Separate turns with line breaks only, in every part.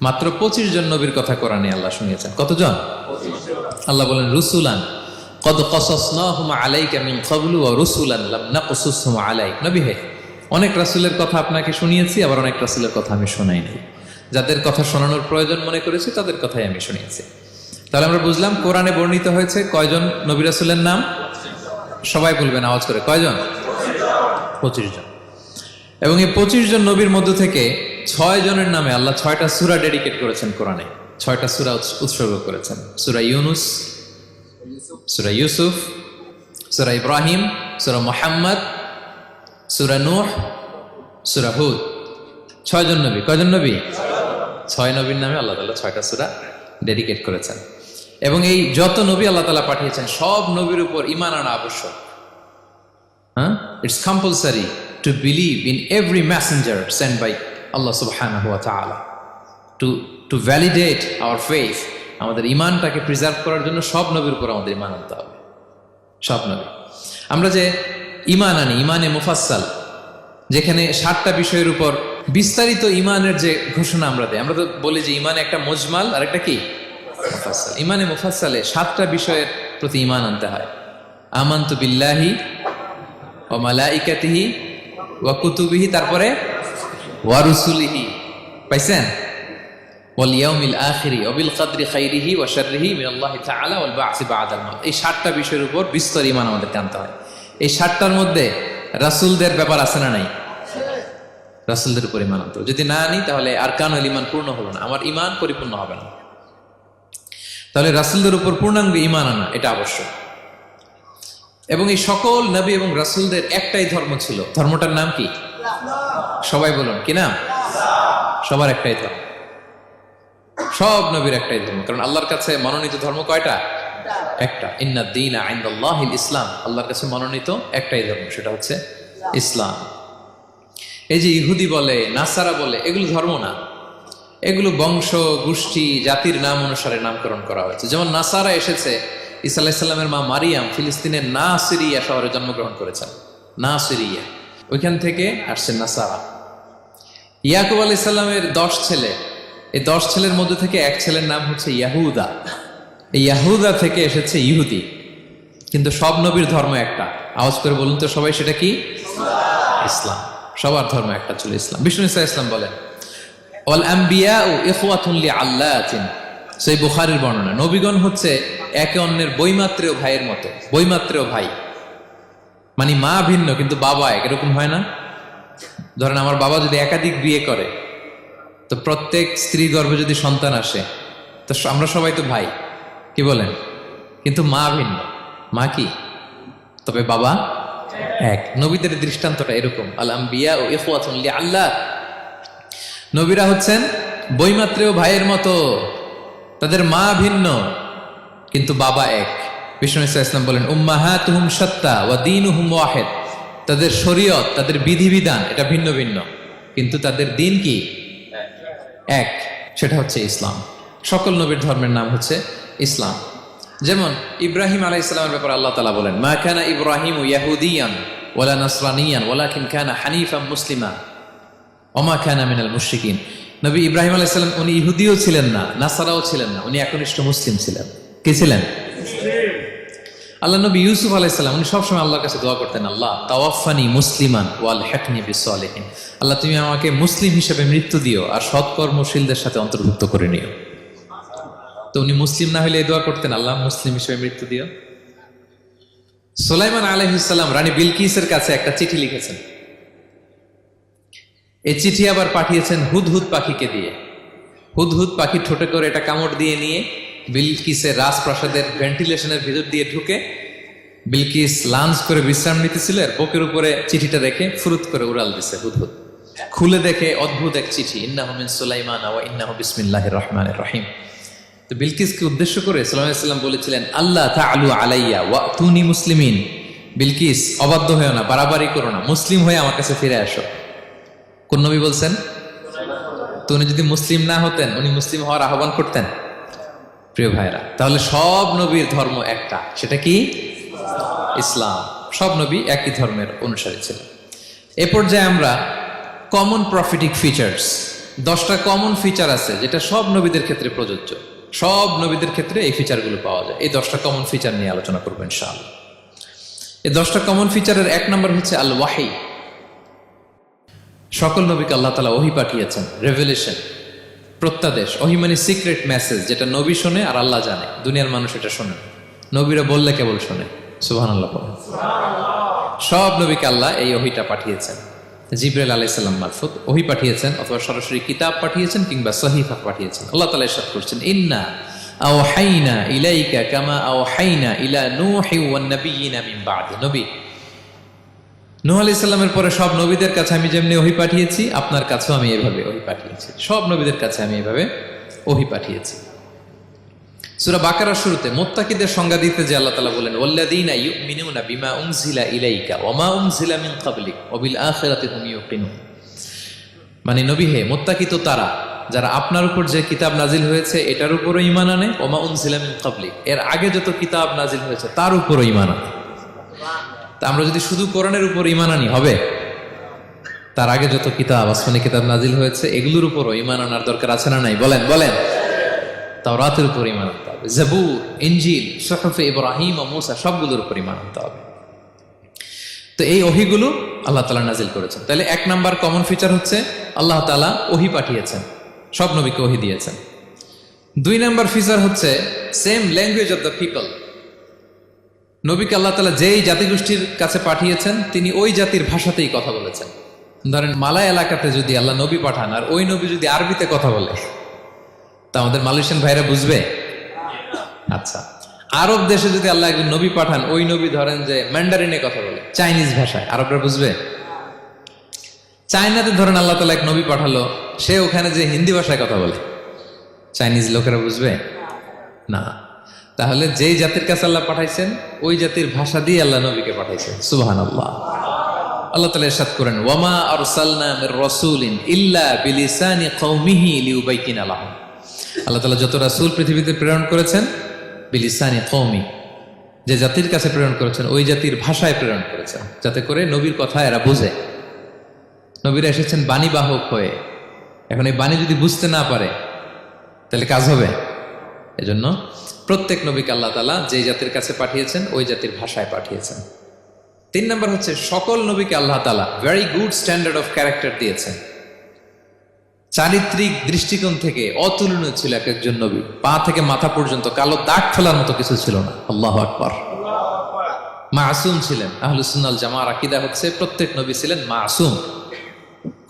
মাত্র 25 জন নবীর কথা কোরআনে আল্লাহ শুনিয়েছেন। কতজন? আল্লাহ বলেন রুসুলান কদ কসাসনাহুম আলাইকা মিন ক্বাবলু ওয়া রুসুলান লাম নাকসুসহুম আলাইক। নবী হে, অনেক রাসূলের কথা আপনাকে শুনিয়েছি, আবার অনেক রাসূলের কথা আমি শোনাই নাই। যাদের কথা শোনানোর প্রয়োজন মনে করেছি তাদের কথাই আমি শুনিয়েছি। তাহলে আমরা বুঝলাম কোরআনে বর্ণিত হয়েছে কয়জন নবী রাসূলের নাম? সবাই বলবেন আওয়াজ করে, কয়জন? 25 জন। এবং এই 25 জন নবীর মধ্য থেকে 6 জনের নামে আল্লাহ 6টা সূরা ডেডিকেট করেছেন কোরআনে। 6টা সূরা উৎসর্গ করেছেন। সূরা ইউনুস, সূরা ইউসুফ, সূরা ইব্রাহিম, সূরা মুহাম্মদ, সূরা নূহ, সূরা হুদ। 6 জন নবী। কয়জন নবী? 6 নবীর নামে আল্লাহ তাআলা 6টা সূরা ডেডিকেট করেছেন। এবং এই যত নবী আল্লাহ তাআলা পাঠিয়েছেন সব নবীর উপর ঈমান আনা আবশ্যক। It's compulsory to believe in every messenger sent by Allah subhanahu wa ta'ala. To validate our faith, আমাদের ঈমানটাকে প্রিজার্ভ করার জন্য সব নবীর উপর আমাদের ঈমান আনতে হবে। সব নবী। আমরা যে ঈমান আনি, ঈমানে মুফাসসাল, যেখানে 7টা বিষয়ের উপর বিস্তারিত ঈমানের যে ঘোষণা আমরা দেই, আমরা তো বলি যে ঈমানে একটা মুজমাল আর একটা কি মুফাসসাল। ঈমানে মুফাসসালে 7টা বিষয়ের প্রতি ঈমান আনতে হয়। আমানতু বিল্লাহি ওয়া মালাইকাতিহি ওয়া কুতুবিহি, তারপরে ওয়া রুসুলিহি, পাইছেন? ওয়াল ইয়াউমিল আখিরি ওয়া বিল কদরি খাইরিহি ওয়া শাররিহি মিনাল্লাহি তাআলা ওয়াল বা'সি বা'দাল মাউত। এই 7টা বিষয়ের উপর বিস্তর ঈমান আমাদেরকে আনতে হয়। এই 7টার মধ্যে রাসূলদের ব্যাপার আছে না নাই? রাসূলদের উপর ঈমান আনতে হবে। যদি না আনি তাহলে আরকানুল ঈমান পূর্ণ হলো না, আমার ঈমান পরিপূর্ণ হবে না। তাহলে রাসূলদের উপর পূর্ণাঙ্গ ঈমান আনা এটা আবশ্যক। এবং এই সকল নবী এবং রাসূলদের একটাই ধর্ম ছিল। ধর্মটার নাম কি? সবাই বলুন, কি নাম? সবার একটাই ধর্ম। সব নবীর একটাই ধর্ম। কারণ আল্লাহর কাছে মনোনীত ধর্ম কয়টা? একটা। ইন্নাদ দীনা ইনদাল্লাহিল ইসলাম। আল্লাহর কাছে মনোনীত একটাই ধর্ম, সেটা হচ্ছে ইসলাম। এই যে ইহুদি বলে, নাসারা বলে, এগুলো ধর্ম না। এগুলো বংশ, গোষ্ঠী, জাতির নাম অনুসারে নামকরণ করা হয়েছে। যেমন নাসারা এসেছে, ঈসা আলাইহিস সালামের মা মারিয়াম ফিলিস্তিনের নাসিরিয়া শহরে জন্মগ্রহণ করেছেন। নাসিরিয়া, ওইখান থেকে আসছে নাসারা। ইয়াকুব আলাইহিস সালামের 10 ছেলে, এই 10 ছেলের মধ্যে থেকে এক ছেলের নাম হচ্ছে ইয়াহুদা। এই ইয়াহুদা থেকে এসেছে ইহুদি। কিন্তু সব নবীর ধর্ম একটা। আওয়াজ করে বলুন তো সবাই, সেটা কি? ইসলাম। সবার ধর্ম একটা ছিল, ইসলাম। বিষ্ণু ইসা ইসলাম বলেন ওয়াল আম্বিয়াউ ইখওয়াতুন লিআল্লাতিন। সেই বুখারীর বর্ণনা, নবীগণ হচ্ছে একে অন্যের বৈমাত্রেয় ভাইয়ের মতো। বৈমাত্রেয় ভাই মানে মা ভিন্ন কিন্তু বাবা এক, এরকম হয় না? ধরেন আমার বাবা যদি একাধিক বিয়ে করে, তো প্রত্যেক স্ত্রী গর্ভে যদি সন্তান আসে, তো আমরা সবাই তো ভাই, কি বলেন? কিন্তু মা ভিন্ন। মা কি? তবে বাবা এক। নবীদের দৃষ্টান্তটা এরকম। আল আম্বিয়া ও ইখওয়াতুন লিআল্লাহ। নবীরা হচ্ছেন বৈমাত্রেয় ভাইয়ের মতো, তাদের মা ভিন্ন কিন্তু বাবা এক। বিষ্ণু ইসলাম বলেন উম্মাহাতুহুম শাত্তা ওয়া দীনুহুম ওয়াহিদ। তাদের শরীয়ত, তাদের বিধিবিধান এটা ভিন্ন ভিন্ন, কিন্তু তাদের দিন কি? এক, সেটা হচ্ছে ইসলাম। সকল নবীর ধর্মের নাম হচ্ছে ইসলাম। যেমন ইব্রাহিম আলাইহিস সালামের ব্যাপারে আল্লাহ তাআলা বলেন মা কানা ইব্রাহিমু ইয়াহুদিয়ান ওয়ালা নাসরানিয়ান ওয়ালাকিন কানা হানিফাম মুসলিমা ওয়া মা কানা মিনাল মুশরিকিন। নবী ইব্রাহিম আলাইহিস সালাম উনি ইহুদিও ছিলেন না, নাসারাও ছিলেন না, উনি একনিষ্ঠ মুসলিম ছিলেন। কি ছিলেন? আল্লাহ নবী ইউসুফ আলাইহিস সালাম উনি সবসময় আল্লাহর কাছে দোয়া করতেন, আল্লাহ তাওয়াফানি মুসলিমান ওয়াল হিকনি বিসসালিহিন। আল্লাহ তুমি আমাকে মুসলিম হিসেবে মৃত্যু দিও আর সৎকর্মশীলদের সাথে অন্তর্ভুক্ত করে নিও। তো উনি মুসলিম না হলে এই দোয়া করতেন, আল্লাহ মুসলিম হিসেবে মৃত্যু দিও। সুলাইমান আলাইহিস সালাম রানী বিলকিসের কাছে একটা চিঠি লিখেছেন। এই চিঠি আবার পাঠিয়েছেন হুদহুদ পাখিকে দিয়ে। হুদহুদ পাখি ঠোঁটে করে এটা কামড় দিয়ে নিয়ে বিলকিসের রাজপ্রাসাদের ভেন্টিলেশনের ভিতর দিয়ে ঢুকে বিলকিস লাঞ্চ করে বিশ্রাম নিতেছিল, আর বুকের উপরে চিঠিটা রেখে ফুরুত করে উড়াল দিছে হুদহুদ। খুলে দেখে অদ্ভুত এক চিঠি, ইন্নাহু মিন সুলাইমান ওয়া ইন্নাহু বিসমিল্লাহির রহমানির রহিম। তো বিলকিসকে উদ্দেশ্য করে সাল্লাল্লাহু আলাইহি ওয়াসাল্লাম বলেছিলেন আল্লাহ তাআলু আলাইয়া ওয়া তুনি মুসলিমিন। বিলকিস অবাধ্য হয়েও না, বাড়াবাড়ি করো না, মুসলিম হয়ে আমার কাছে ফিরে আসো। কোন নবী বলছেন? তো উনি যদি মুসলিম না হতেন, উনি মুসলিম হওয়ার আহ্বান করতেন? প্রিয় ভাইরা, তাহলে সব নবীর ধর্ম একটা, সেটা কি? ইসলাম। সব নবী একই ধর্মের অনুসারী ছিলেন। এ পর্যায়ে আমরা কমন প্রফিটিক ফিচার্স 10টা কমন ফিচার আছে যেটা সব নবীদের ক্ষেত্রে প্রযোজ্য, সব নবীদের ক্ষেত্রে এই ফিচারগুলো পাওয়া যায়। এই 10টা কমন ফিচার নিয়ে আলোচনা করবো ইনশাআল্লাহ। এই 10টা কমন ফিচারের 1 নম্বর হচ্ছে আল ওয়াহি। সকল নবীকে আল্লাহ তাআলা ওহী পাঠিয়েছেন, রেভেলেশন, প্রত্যাদেশ। ওহী মানে সিক্রেট মেসেজ, যেটা নবী শোনে আর আল্লাহ জানে, দুনিয়ার মানুষ এটা শোনে। নবীরা বললে কেবল শোনে। সুবহানাল্লাহ। সব নবীকে আল্লাহ এই ওহীটা পাঠিয়েছেন। জিবরাইল আলাইহিস সালাম মারফত ওহী পাঠিয়েছেন, অথবা সরাসরি কিতাব পাঠিয়েছেন, কিংবা সহিফা পাঠিয়েছেন। আল্লাহ তাআলা ইরশাদ করছেন, ইন্না আওহাইনা ইলাইকা কামা আওহাইনা ইলা নূহি ওয়ান নাবিয়িনা মিন বা'দি। নবী নূহ আলাইহিস সালামের পরে সব নবীদের কাছে আমি যেমনি ওহী পাঠিয়েছি, আপনার কাছেও আমি এভাবে ওহী পাঠিয়েছি। সব নবীদের কাছে আমি এভাবে ওহী পাঠিয়েছি। সূরা বাকারার শুরুতে মুত্তাকিদের সংজ্ঞা দিতে যে আল্লাহ তাআলা বলেন, ওয়াল্লাযীনা ইউমিনুনা বিমা উনজিলা ইলাইকা ওয়া মা উনজিলা মিন ক্বাবলিক ওয়া বিল আখিরাতি হুম ইউকিনুন। মানে নবী হে, মুত্তাকি তো তারা যারা আপনার উপর যে কিতাব নাজিল হয়েছে এটার উপরও ঈমান আনে, ওয়া মা উনজিলা মিন ক্বাবলিক, এর আগে যত কিতাব নাজিল হয়েছে তার উপরও ঈমান আনে। তা আমরা যদি শুধু কোরআনের উপর ঈমান আনি হবে? তার আগে যত কিতাব, আসমানি কিতাব নাজিল হয়েছে এগুলোর উপরও ঈমান আনার দরকার আছে না নাই? বলেন বলেন। তাওরাতের উপর ঈমান আনতে হবে, জাবুর, ইনজিল, সুহুফে ইব্রাহিম ও মূসা সবগুলোর উপর ঈমান আনতে হবে। তো এই ওহীগুলো আল্লাহ তাআলা নাজিল করেছেন। তাহলে 1 নাম্বার কমন ফিচার হচ্ছে আল্লাহ তাআলা ওহী পাঠিয়েছেন, সব নবীকে ওহী দিয়েছেন। 2 নাম্বার ফিচার হচ্ছে same language of the people. নবীকে আল্লাহ তাআলা যেই জাতিগোষ্ঠীর কাছে পাঠিয়েছেন তিনি ওই জাতির ভাষাতেই কথা বলেছেন। ধরেন মালয় এলাকাতে যদি আল্লাহ নবী পাঠান আর ওই নবী যদি আরবিতে কথা বলে, তা আমাদের মালয়েশিয়ান ভাইরা বুঝবে? আচ্ছা, আরব দেশে যদি আল্লাহ একজন নবী পাঠান, ওই নবী ধরেন যে ম্যান্ডারিনে কথা বলে, চাইনিজ ভাষায়, আরবরা বুঝবে? চায়নাতে ধরেন আল্লাহ তাআলা এক নবী পাঠালো, সে ওখানে যে হিন্দি ভাষায় কথা বলে, চাইনিজ লোকেরা বুঝবে না। তাহলে যেই জাতির কাছে আল্লাহ পাঠাইছেন ওই জাতির ভাষা দিয়ে আল্লাহ নবীকে পাঠাইছেন। সুবহানাল্লাহ। আল্লাহ তাআলা ইরশাদ করেন, ওয়ামা আরসালনা মির রাসূলিন ইল্লা বিলিসানি কওমিহি লিউবাইয়িনা লাহুম। আল্লাহ তাআলা যত রাসূল পৃথিবীতে প্রেরণ করেছেন, বিলিসানি কওমি, যে জাতির কাছে প্রেরণ করেছেন ওই জাতির ভাষায় প্রেরণ করেছেন, যাতে করে নবীর কথা এরা বুঝে। নবীরা এসেছেন বাণী বাহক হয়ে। এখন এই বাণী যদি বুঝতে না পারে তাহলে কাজ হবে? এজন্য প্রত্যেক নবীকে আল্লাহ তাআলা যে জাতির কাছে পাঠিয়েছেন ওই জাতির ভাষায় পাঠিয়েছেন। 3 নাম্বার হচ্ছে সকল নবীকে আল্লাহ তাআলা very good standard of character দিয়েছেন। চারিত্রিক দৃষ্টিকোণ থেকে অতুলনীয় ছিল এক একজন নবী। পা থেকে মাথা পর্যন্ত কালো দাগ ফেলার মতো কিছু ছিল না। আল্লাহু আকবার। মাসুম ছিলেন। আহলুস সুন্নাহ ওয়াল জামাআর আকীদা হচ্ছে প্রত্যেক নবী ছিলেন মাসুম,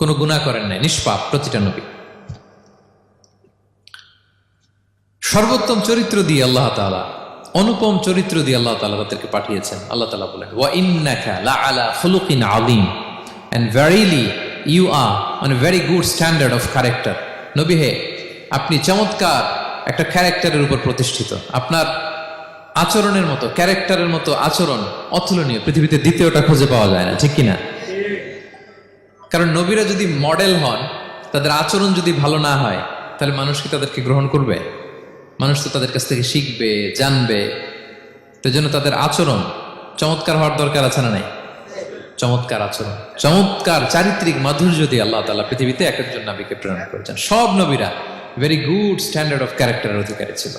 কোনো গুনাহ করেন নাই, নিষ্পাপ প্রতিটা নবী। সর্বোত্তম চরিত্র দিয়ে আল্লাহ তাআলা, অনুপম চরিত্র দিয়ে আল্লাহ তাআলা তাদেরকে পাঠিয়েছেন। আল্লাহ তাআলা বলেন, ওয়া ইন্নাকা লাআলা খুলুকিন আযীম, and verily you are on a very good standard of character. নবী হে, আপনি চমৎকার একটা ক্যারেক্টারের উপর প্রতিষ্ঠিত। আপনার আচরণের মতো, ক্যারেক্টারের মতো আচরণ অতুলনীয়, পৃথিবীতে দ্বিতীয়টা খুঁজে পাওয়া যায় না, ঠিক কিনা? কারণ নবীরা যদি মডেল হন, তাদের আচরণ যদি ভালো না হয়, তাহলে মানুষ কি তাদেরকে গ্রহণ করবে? মানুষ তো তাদের কাছ থেকে শিখবে, জানবে। তো জন্য তাদের আচরণ চমৎকার হওয়ার দরকার আছে না নাই? চমৎকার আচরণ, চমৎকার চারিত্রিক মাধুর্য দিয়ে আল্লাহ তাআলা পৃথিবীতে এক একজন নবীকে প্রেরণ করেছেন। সব নবীরা ভেরি গুড স্ট্যান্ডার্ড অফ ক্যারেক্টারের অধিকারী ছিল।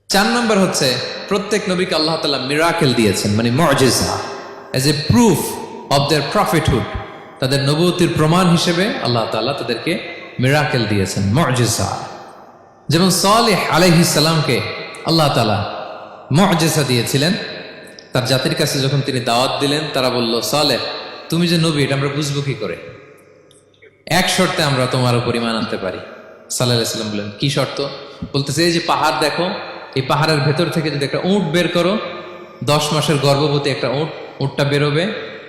4 নম্বর হচ্ছে প্রত্যেক নবীকে আল্লাহ তাআলা মিরাকেল দিয়েছেন, মানে মুআজিজা, as a proof of their prophethood. তাদের নবুয়তির প্রমাণ হিসেবে আল্লাহ তাআলা তাদেরকে মিরাকেল দিয়েছেন, মুআজিজা। যেমন সালেহ আলাইহিস সালামকে আল্লাহ তাআলা মুআজিজা দিয়েছিলেন। তার জাতির কাছে যখন তিনি দাওয়াত দিলেন, তারা বলল, সালেহ তুমি যে নবী এটা আমরা বুঝবো কি করে? এক শর্তে আমরা তোমার উপর ঈমান আনতে পারি। সাল্লাল্লাহু আলাইহি ওয়াসাল্লাম বললেন, কি শর্ত? বলতেছে, এই যে পাহাড় দেখো, এই পাহাড়ের ভেতর থেকে যদি একটা উট বের করো, 10 মাসের গর্ভবতী একটা উটটা বেরোবে,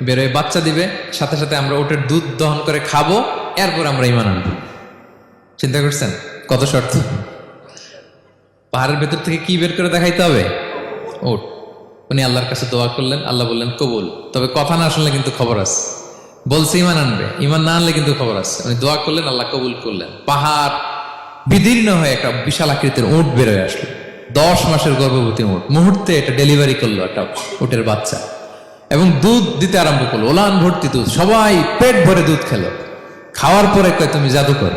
বেরোয় বাচ্চা দিবে, সাথে সাথে আমরা উটের দুধ দহন করে খাবো, এরপর আমরা ঈমান আনবো। চিন্তা করছেন কত শর্ত? পাহাড়ের ভেতর থেকে কি বের করে দেখাইতে হবে? উট। উনি আল্লাহর কাছে দোয়া করলেন, আল্লাহ বললেন কবুল, তবে কথা না শুনলে কিন্তু খবর আছে। বলছে ঈমান আনবে, ঈমান না আনলে কিন্তু খবর আছে। উনি দোয়া করলেন, আল্লাহ কবুল করলেন। পাহাড় বিদীর্ণ হয়ে একটা বিশাল আকৃতির উট বেরোয় আসলো, 10 মাসের গর্ভবতী উট। মুহূর্তে এটা ডেলিভারি করলো একটা উটের বাচ্চা, এবং দুধ দিতে আরম্ভ করলো, ওলান ভর্তি দুধ। সবাই পেট ভরে দুধ খেলো। খাওয়ার পরে কয় তুমি জাদুকর।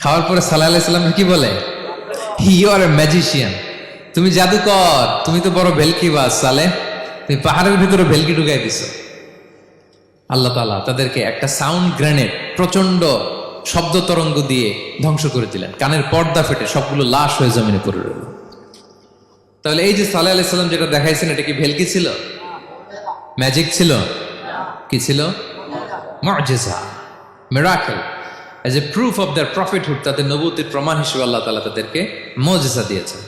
খাওয়ার পরে সাল্লাল্লাহু আলাইহি সাল্লাম কি বলে? ইউ আর এ ম্যাজিশিয়ান, তুমি জাদুকর, তুমি তো বড় ভেলকিবাজ সালেহ, তুমি পাহাড়ের ভিতরে ভেলকি ঢুকাই দিছো। আল্লাহ তাআলা তাদেরকে একটা সাউন্ড গ্রেনেড, প্রচন্ড শব্দ তরঙ্গ দিয়ে ধ্বংস করে দিলেন। কানের পর্দা ফেটে সবগুলো লাশ হয়ে জমিনে পড়ে রইল। তাহলে এই যে সালেহ আলাইহিস সালাম যেটা দেখাইছেন, এটা কি ভেলকি ছিল? ম্যাজিক ছিল? কি ছিল? মুআজিজা, miracle. As a proof of their prophethood, তাদের নবুয়তের প্রমাণ হিসেবে আল্লাহ তাআলা তাদেরকে মুআজিজা দিয়েছেন।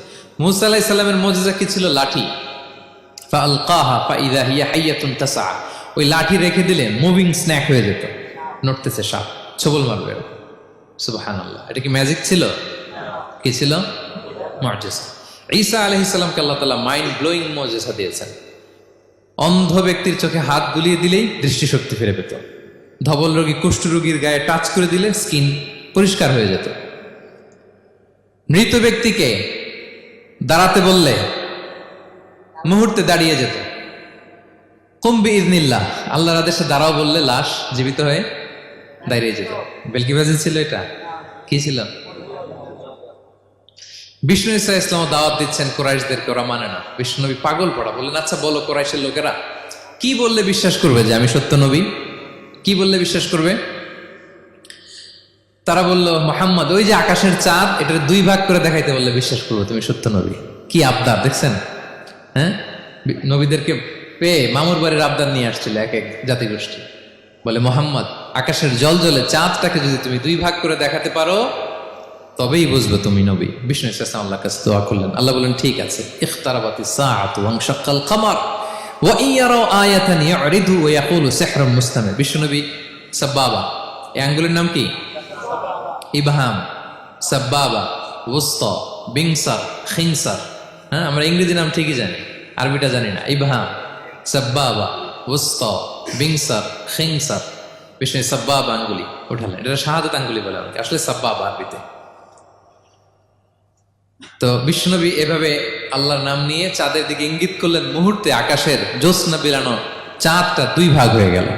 মূসা আলাইহিস সালামের মুআজিজা কি ছিল? লাঠি। ফাআলকাহা ফাইযা হিয়া হাইয়াতুন তাসআ, ওই লাঠি রেখে দিলে মুভিং স্ন্যাক হয়ে যেত, নড়তেছে সাপ, ছবল মারবে। সুবহানাল্লাহ, এটা কি ম্যাজিক ছিল? কি ছিল? মুআজিজা। ঈসা আলাইহিস সালামকে আল্লাহ তাআলা মাইন্ড ব্লোয়িং মুআজিজা দিয়েছেন। অন্ধ ব্যক্তির চোখে হাত বুলিয়ে দিলেই দৃষ্টিশক্তি ফিরে পেত। ধবল রোগী, কুষ্ঠ রোগীর গায়ে টাচ করে দিলে স্কিন পরিষ্কার হয়ে যেত। মৃত ব্যক্তিকে দাঁড়াতে বললে মুহূর্তে দাঁড়িয়ে যেত। কুম বিইযনিল্লাহ, আল্লাহর আদেশে দাঁড়াও বললে লাশ জীবিত হয়ে দাঁড়িয়ে যেত। বেলকিবাজি ছিল এটা? কি ছিল? বিষ্ণু ঈসা ইসলাম দাওয়াত দিচ্ছেন কুরাইশদেরকে, ওরা মানে না। বিষ্ণু নবী পাগল পড়া, বললেন আচ্ছা বলো কুরাইশের লোকেরা কি বললে বিশ্বাস করবে যে আমি সত্য নবী? কি বললে বিশ্বাস করবে? তারা বলল, মুহাম্মদ ওই যে আকাশের চাঁদ, এটার দুই ভাগ করে দেখাইতে বললে বিশ্বাস করবো তুমি সত্য নবী। কি আবদার দেখছেন? হ্যাঁ, নবীদেরকে পেয়ে মামুর বাড়ির আবদার নিয়ে আসছিল এক এক জাতিগোষ্ঠী। বলে মুহাম্মদ আকাশের জল জলে চাঁদটাকে যদি তুমি দুই ভাগ করে দেখাতে পারো তবেই বুঝবে তুমি নবী। বিষ্ণু ইসলাম আল্লাহর কাছে দোয়া করলেন। আল্লাহ বললেন ঠিক আছে। ইখতারাবাতিস সাআতু ওয়ানশাক্কাল কামার ওয়া ইয়ারাউ আয়াতান ইয়ারিদু ওয়া ইয়াকুলু সিহরুম মুস্তামির। বিষ্ণু নবী সাব্বাবা, এই আঙ্গুলের নাম কি? ইবহাম, সাব্বাবা, ওয়ুসতা, বিংসার, খিনসার। হ্যাঁ, আমরা ইংরেজি নাম ঠিকই জানি, আরবিটা জানি না। ইবহাম, সাব্বাবা, ওয়ুসতা, বিংসার, খিনসার। বিষ্ণু সাব্বাবা আঙ্গুলি উঠালেন। এটা শাহাদাত আঙ্গুলি বলে আমাকে, আসলে সাব্বাবা আরবিতে। তো বিষ্ণুনবী এভাবে আল্লাহর নাম নিয়ে চাঁদের দিকে ইঙ্গিত করলেন, মুহূর্তে আকাশের জ্যোৎস্না বিলানো চাঁদটা দুই ভাগ হয়ে গেল।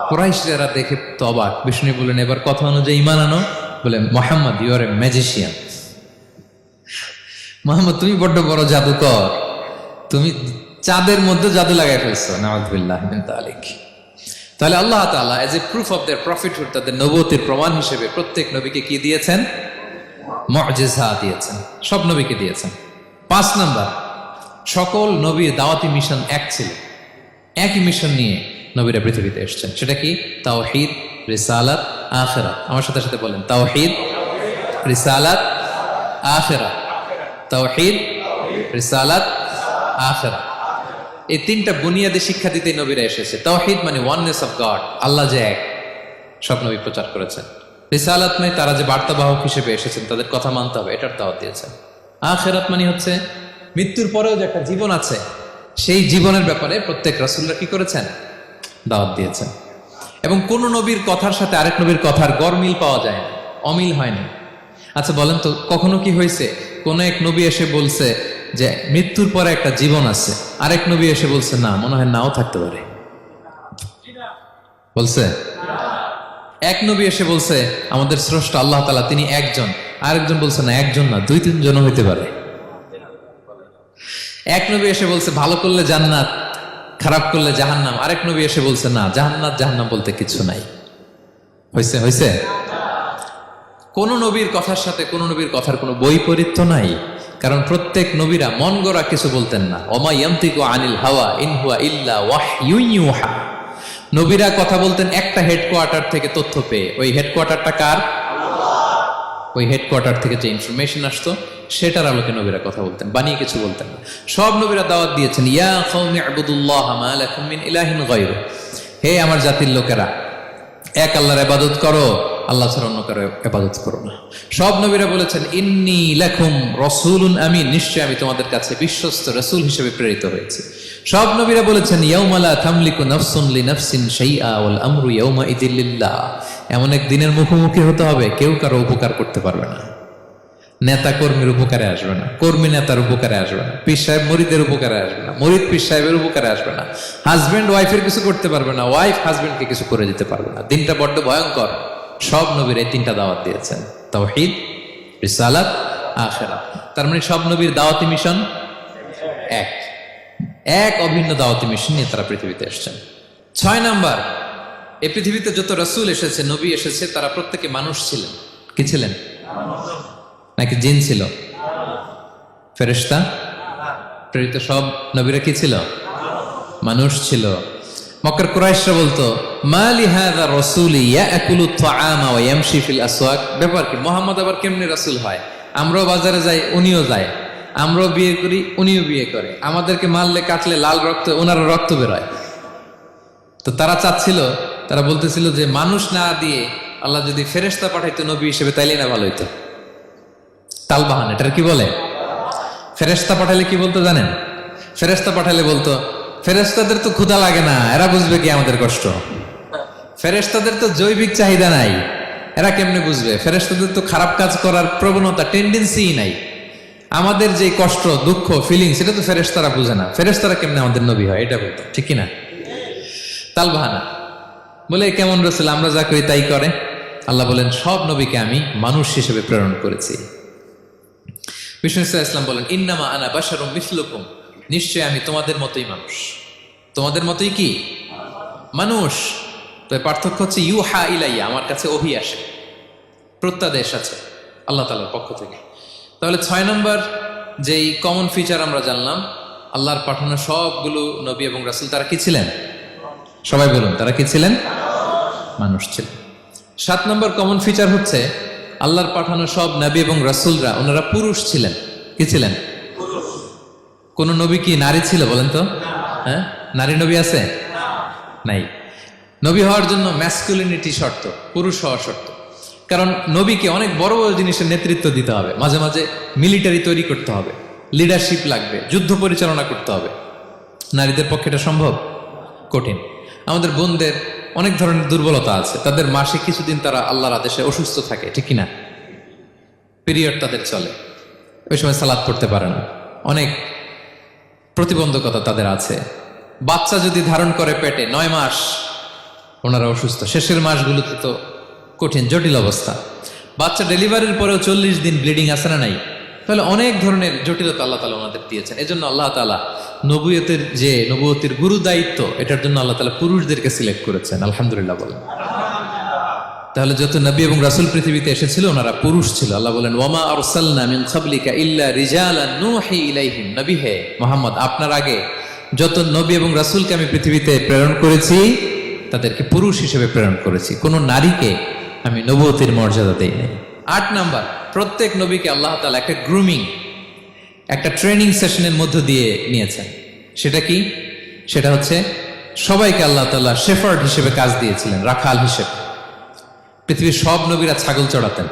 কুরাইশরা দেখে তো অবাক। বিষ্ণু বললেন এবার কথা অনুযায়ী ঈমান আনো। বলে Muhammad you are a magician. Muhammad তুমি বড্ড বড় জাদুকর, তুমি চাঁদের মধ্যে জাদু লাগাই ফেলছো। নাউযুবিল্লাহ মিন যালিক। তাহলে আল্লাহ তাআলা age a proof of their prophethood, তাদের নবুয়তের প্রমাণ হিসেবে প্রত্যেক নবীকে কি দিয়েছেন? মুআজিজা দিয়েছেন। সব নবীকে দিয়েছেন। 5 নাম্বার, সকল নবীর দাওয়াতি মিশন এক ছিল। একই মিশন নিয়ে নবীরা পৃথিবীতে এসেছেন। সেটা কি? তাওহীদ, রিসালাত, আখিরাত। আমার সাথে সাথে বলেন তাওহীদ, রিসালাত, আখিরাত। তাওহীদ, রিসালাত, আখিরাত। এই তিনটা বুনিয়াদী শিক্ষা দিতে নবীরা এসেছে। তাওহীদ মানে ওয়াননেস অফ গড, আল্লাহ যে এক, সব নবী প্রচার করেছেন। রিসালাত মানে তারা যে বার্তাবাহক হিসেবে এসেছেন তাদের কথা মানতে হবে, এটার দাওয়াত দিয়েছেন। আখিরাত মানে হচ্ছে মৃত্যুর পরেও যে একটা জীবন আছে, সেই জীবনের ব্যাপারে প্রত্যেক রাসূলরা কি করেছেন? দাওয়াত দিয়েছেন। এবং কোন নবীর কথার সাথে আরেক নবীর কথার গরমিল পাওয়া যায় না, অমিল হয় না। আচ্ছা বলেন তো, কখনো কি হয়েছে কোন এক নবী এসে বলছে যে মৃত্যুর পরে একটা জীবন আছে, আরেক নবী এসে বলছে না, মনে হয় নাও থাকতে পারে? বলছে? এক নবী এসে বলছে আমাদের স্রষ্টা আল্লাহ তাআলা তিনি একজন, আরেকজন বলছে না একজন না, 2-3 জন হইতে পারে। এক নবী এসে বলছে ভালো করলে জান্নাত, খারাপ করলে জাহান্নাম, আরেক নবী এসে বলছে না, জান্নাত জাহান্নাম বলতে কিছু নাই। হয়েছে? হয়েছে? কোন নবীর কথার সাথে কোন নবীর কথার কোনো বৈপরীত্য নাই, কারণ প্রত্যেক নবীরা মন গড়া কিছু বলতেন না। ওমা ইয়ান্তিকু আনিল হাওয়া ইন হুয়া ইল্লা ওয়াহয়ুন ইউহা। নবীরা কথা বলতেন একটা হেডকোয়ার্টার থেকে তথ্য পেয়ে। ওই হেডকোয়ার্টারটা কার? ওই হেডকোয়ার্টার থেকে যে ইনফরমেশন আসতো সেটার আলোকে নবীরা কথা বলতেন, বানিয়ে কিছু বলতেন না। সব নবীরা দাওয়াত দিয়েছেন, ইয়া কওমি ইবুদুল্লাহ মা লাকুম মিন ইলাহিন গায়রু। হে আমার জাতির লোকেরা, এক আল্লাহর ইবাদত করো, আল্লাহ ছাড়া অন্য কারো ইবাদত করো না। সব নবীরা বলেছেন ইন্নী লাকুম রাসূলুন আমিন, নিশ্চয় আমি তোমাদের কাছে বিশ্বস্ত রাসূল হিসেবে প্রেরিত হয়েছি। সব নবীরা বলেছেন ইয়াউমা লা তামলিকু নাফসুন লিনাফসিন শাইআ ওয়াল আমরু ইয়াউমা ইযিল লিল্লাহ। এমন এক দিনের মুখোমুখি হতে হবে কেউ কারো উপকার করতে পারবে না। নেতা কর্মীর উপকারে আসবে না, কর্মী নেতার উপকারে আসবে না, পীর সাহেব মরিদের উপকারে আসবে না, মরিদ পীর সাহেবের উপকারে আসবে না, হাজবেন্ড ওয়াইফের কিছু করতে পারবে না, ওয়াইফ হাজবেন্ডকে কিছু করে দিতে পারবে না। দিনটা বড্ড ভয়ঙ্কর। সব নবীর এই তিনটা দাওয়াত দিয়েছেন, তাওহীদ, রিসালাত, আখিরাত। তার মানে সব নবীর দাওয়াতি মিশন এক এক অভিন্ন দাওয়াতি মিশন নিয়ে তারা পৃথিবীতে এসেছেন। 6 নাম্বার, এই পৃথিবীতে যত রাসূল এসেছে, নবী এসেছে, তারা প্রত্যেকে মানুষ ছিলেন। কি ছিলেন? নাকি জিন ছিল? ফেরেশতা? প্রেরিত সব নবীরা কি ছিল? মানুষ ছিল। মক্কার কুরাইশরা বলতো, মা লিহাযা রাসূলি ইয়াকুলু আত-তাআমা ওয়া ইয়ামশি ফিল আসওয়াক। ব্যাপার কি, মুহাম্মদ আবার কেমনে রাসূল হয়? আমরাও বাজারে যাই, উনিও যায়, আমরাও বিয়ে করি, উনিও বিয়ে করে, আমাদেরকে মারলে কাটলে লাল রক্ত, ওনার রক্ত বেরোয়। তো তারা চাচ্ছিল, তারা বলতেছিল যে মানুষ না দিয়ে আল্লাহ যদি ফেরেশতা পাঠাইতো নবী হিসেবে, তাইলেই না ভালো হইতো। তালবাহান, এটার কি বলে? ফেরেশতা পাঠালে কি বলতো জানেন? ফেরেশতা পাঠালে বলতো, ফেরেশতাদের তো ক্ষুধা লাগে না, এরা বুঝবে কি আমাদের কষ্ট? ফেরেশতাদের তো জৈবিক চাহিদা নাই, এরা কেমনে বুঝবে? ফেরেশতাদের তো খারাপ কাজ করার প্রবণতা, টেন্ডেন্সিই নাই। আমাদের যে কষ্ট, দুঃখ, ফিলিংস, এটা তো ফেরেশতারা বুঝে না, ফেরেশতারা কেমনে আমাদের নবী হয়? এটা বলতো, ঠিক কিনা? তালবাহানা বলে, কেমন রাসূল, আমরা যা করি তাই করে। আল্লাহ বলেন, সব নবীকে আমি মানুষ হিসেবে প্রেরণ করেছি। বিষ্ণু ইসলাম বলেন, ইন্নামা আনা বাশারুম মিসলুকুম, নিশ্চয় আমি তোমাদের মতোই মানুষ। তোমাদের মতোই কি মানুষ। তো পার্থক্য হচ্ছে ইউহা ইলাইয়া, আমার কাছে ওহী আসে, প্রত্যাদেশ আছে আল্লাহ তাআলার পক্ষ থেকে। তাহলে 6 নম্বর যেই কমন ফিচার আমরা জানলাম, আল্লাহর পাঠানো সবগুলো নবী এবং রাসূল তারা কি ছিলেন? সবাই বলুন, তারা কি ছিলেন? মানুষ ছিলেন। 7 নম্বর কমন ফিচার হচ্ছে, আল্লাহর পাঠানো সব নবী এবং রাসূলরা ওনারা পুরুষ ছিলেন। কি ছিলেন? কোন নবী কি নারী ছিল বলেন তো? হ্যাঁ, নারী নবী আছে? নাই। নবী হওয়ার জন্য ম্যাসকুলিনিটি শর্ত, পুরুষ হওয়া শর্ত। কারণ নবীকে অনেক বড় বড় জিনিসের নেতৃত্ব দিতে হবে, মাঝে মাঝে মিলিটারি তৈরি করতে হবে, লিডারশিপ লাগবে, যুদ্ধ পরিচালনা করতে হবে। নারীদের পক্ষে এটা সম্ভব? কঠিন। আমাদের বোনদের অনেক ধরনের দুর্বলতা আছে, তাদের মাসে কিছুদিন তারা আল্লাহর আদেশে অসুস্থ থাকে, ঠিক কিনা? পিরিয়ড তাদের চলে, ওই সময় সালাত পড়তে পারে না, অনেক প্রতিবন্ধকতা তাদের আছে। বাচ্চা যদি ধারণ করে পেটে 9 মাস, ওনারা অসুস্থ। শেষের মাসগুলোতে তো কঠিন, জটিল অবস্থা। বাচ্চা ডেলিভারির পরেও 40 দিন ব্লিডিং আছে না নাই? তাহলে অনেক ধরনের জটিলতা আল্লাহ তাআলা ওনাদের দিয়েছেন। এজন্য আল্লাহ তাআলা নবুয়তের যে নবুয়তের গুরু দায়িত্ব, এটার জন্য আল্লাহ তাআলা পুরুষদেরকে সিলেক্ট করেছেন। আলহামদুলিল্লাহ বলেন। তাহলে যত নবী এবং রাসূল পৃথিবীতে এসেছিল ওনারা পুরুষ ছিল। আল্লাহ বলেন, ওয়ামা আরসালনা মিন ক্বাবলিকা ইল্লা রিজালান নূহি ইলাইহিম। নবী হে মুহাম্মদ, আপনার আগে যত নবী এবং রাসূলকে আমি পৃথিবীতে প্রেরণ করেছি, তাদেরকে পুরুষ হিসেবে প্রেরণ করেছি, কোনো নারীকে আমি নবুয়তের মর্যাদা দেই নাই। 8 নাম্বার, প্রত্যেক নবীকে আল্লাহ তাআলা একটা গ্রুমিং, একটা ট্রেনিং সেশনের মধ্য দিয়ে নিয়েছেন। সেটা কি? সেটা হচ্ছে সবাইকে আল্লাহ তাআলা শেফার্ড হিসেবে কাজ দিয়েছিলেন, রাখাল হিসেবে। পৃথিবীর সব নবীরা ছাগল চড়াতেন,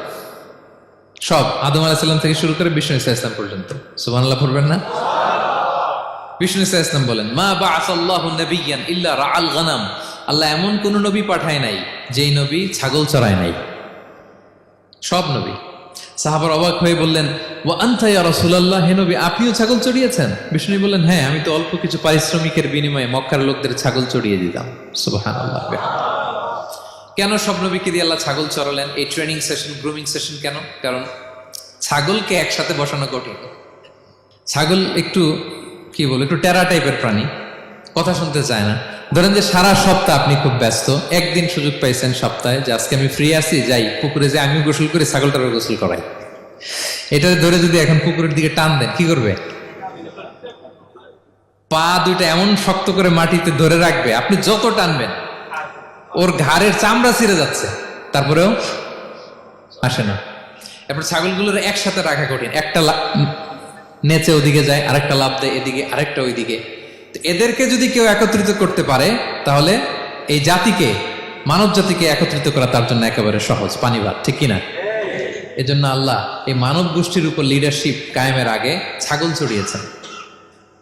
সব, আদম আলাইহিস সালাম থেকে শুরু করে বিষ্ণু ইসলাম পর্যন্ত। সুবহানাল্লাহ পড়বেন না? বিষ্ণু ইসলাম বলেন, মা বাআসাল্লাহু নাবিয়্যান ইল্লা রাআল গানাম। আল্লাহ এমন কোন নবী পাঠায় নাই যেই নবী ছাগল চড়ায় নাই। সব নবী। সাহাবারা অবাক হয়ে বললেন, ওয়া আনতা ইয়া রাসূলুল্লাহ, হে নবী আপনিও ছাগল চড়িয়েছেন? বিষ্ণু বললেন, হ্যাঁ, আমি তো অল্প কিছু পারিশ্রমিকের বিনিময়ে মক্কার লোকদের ছাগল চড়িয়ে দিতাম। সুবহানাল্লাহ। কেন সব নবীকে দিয়ে আল্লাহ ছাগল চড়ালেন? এই ট্রেনিং সেশন, গ্রুমিং সেশন কেন? কারণ ছাগলকে একসাথে বসানো কঠিন। ছাগল একটু কি বল, একটু টেরা টাইপের প্রাণী, কথা শুনতে চায় না। ধরেন যে সারা সপ্তাহ আপনি খুব ব্যস্ত, একদিন সুযোগ পাইছেন সপ্তাহে যে আজকে আমি ফ্রি আছি, যাই পুকুরে, যে আমিও গোসল করি, ছাগলটারও গোসল করাই। এটা ধরে যদি এখন পুকুরের দিকে টান দেন, কি করবে? পা দুইটা এমন শক্ত করে মাটিতে ধরে রাখবে, আপনি যত টানবেন ওর ঘাড়ের চামড়া ছিঁড়ে যাচ্ছে, তারপরেও আসে না। এরপর ছাগলগুলোর একসাথে রাখা কঠিন, একটা নেচে ওদিকে যায়, আরেকটা লাফ দেয় এদিকে, আরেকটা ওইদিকে। এদেরকে যদি কেউ একত্রিত করতে পারে, তাহলে এই জাতিকে, মানব জাতিকে একত্রিত করা তার জন্য একেবারে সহজ, পানি ভাত, ঠিক কিনা? এজন্য আল্লাহ এই মানব গোষ্ঠীর উপর লিডারশিপ কায়েমের আগে ছাগল চড়িয়েছেন।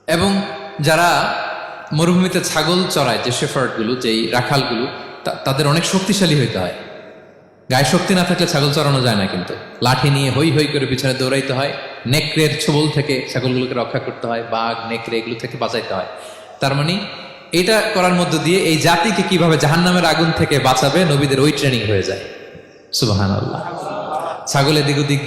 এবং যারা মরুভূমিতে ছাগল চড়ায়, যে শেফার্ডগুলো, যেই রাখালগুলো, তাদের অনেক শক্তিশালী হইতে হয়। গায়ে শক্তি না থাকলে ছাগল চড়ানো যায় না, কিন্তু লাঠি নিয়ে হই হই করে পিছনে দৌড়াইতে হয়, নেকড়ের ছোবল থেকে ছাগলগুলোকে রক্ষা করতে হয়, বাঘ নেকড়ে এগুলো থেকে বাঁচাইতে হয়। তার মানে এটা করার মধ্য দিয়ে এই জাতিকে কিভাবে জাহান্নামের আগুন থেকে বাঁচাবে নবীদের ওই ট্রেনিং হয়ে যায়। সুবহানাল্লাহ। ছাগল এদিক ওদিক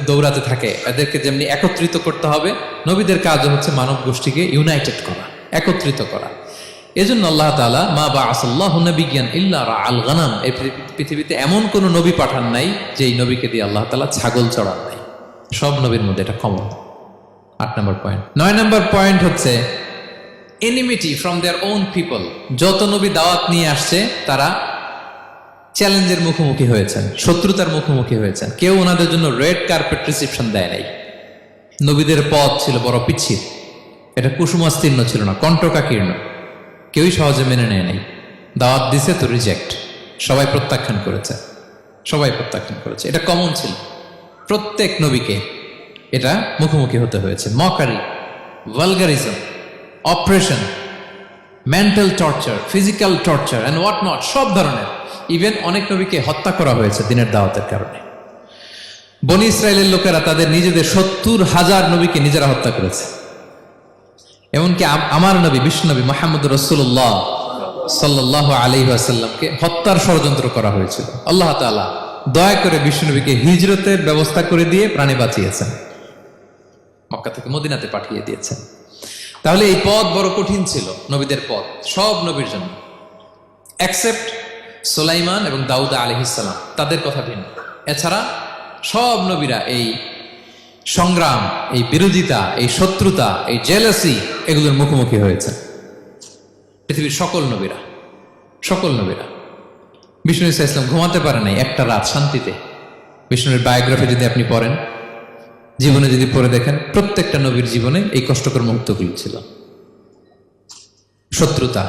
দৌড়াতে থাকে, এদেরকে যেমনি একত্রিত করতে হবে, নবীদের কাজ হচ্ছে মানব গোষ্ঠীকে ইউনাইটেড করা, একত্রিত করা। এজন্য আল্লাহ তাআলা মা বাআসাল্লাহু নাবিয়্যান ইল্লা রাআল গানাম, এই পৃথিবীতে এমন কোন নবী পাঠান নাই যে এই নবীকে দিয়ে আল্লাহ তাআলা ছাগল চড়ান নাই। সব নবীর মধ্যে এটা কমন। 8 নম্বর পয়েন্ট। 9 নম্বর পয়েন্ট হচ্ছে enmity from their own people. যত নবী দাওয়াত নিয়ে আসছে তারা চ্যালেঞ্জের মুখোমুখি হয়েছেন, শত্রুতার মুখোমুখি হয়েছেন। কেউ ওনাদের জন্য রেড কার্পেট রিসেপশন দেয় নাই। নবীদের পথ ছিল বড় পিচ্ছিল, এটা কুসুমাস্তীর্ণ ছিল না, কণ্টকাকীর্ণ। কেউই সহজে মেনে নেয় নাই। দাওয়াত দিছে তো রিজেক্ট, সবাই প্রত্যাখ্যান করেছে, সবাই প্রত্যাখ্যান করেছে। এটা কমন ছিল, প্রত্যেক নবীকে এটা মুখোমুখি হতে হয়েছে। Mockery, vulgarism, oppression, mental torture, physical torture and what not, সব ধরনের। ইভেন অনেক নবীকে হত্যা করা হয়েছে দিনের দাওয়াতের কারণে। বনি ইসরায়েলের লোকেরা তাদের নিজেদের 70,000 নবীকে নিজেরা হত্যা করেছে। এমনকি আমার নবী বিশ্বনবী মুহাম্মদ রাসূলুল্লাহ সাল্লাল্লাহু আলাইহি ওয়াসাল্লামকে হত্যার ষড়যন্ত্র করা হয়েছিল। আল্লাহ তাআলা দয়া করে বিশ্বনবীকে হিজরতের ব্যবস্থা করে দিয়ে প্রাণে বাঁচিয়েছেন, মক্কা থেকে মদিনাতে পাঠিয়ে দিয়েছেন। তাহলে এই পথ বড় কঠিন ছিল, নবীদের পথ, সব নবীর জন্য, এক্সেপ্ট সুলাইমান এবং দাউদ আলাইহিস সালাম, তাদের কথা ভিন্ন। এছাড়া সব নবীরা এই সংগ্রাম, এই বিরোধিতা, এই শত্রুতা, এই জেলাসি, এগুলোর মুখোমুখি হয়েছে পৃথিবীর সকল নবীরা, সকল নবীরা। বিষ্ণু ঈসা ইসলাম ঘুমাতে পারে নাই একটা রাত শান্তিতে। বিষ্ণুর বায়োগ্রাফি যদি আপনি পড়েন, জীবনে যদি পড়ে দেখেন, প্রত্যেকটা নবীর জীবনে এই কষ্টকর মুহূর্তগুলো ছিল। শত্রুতা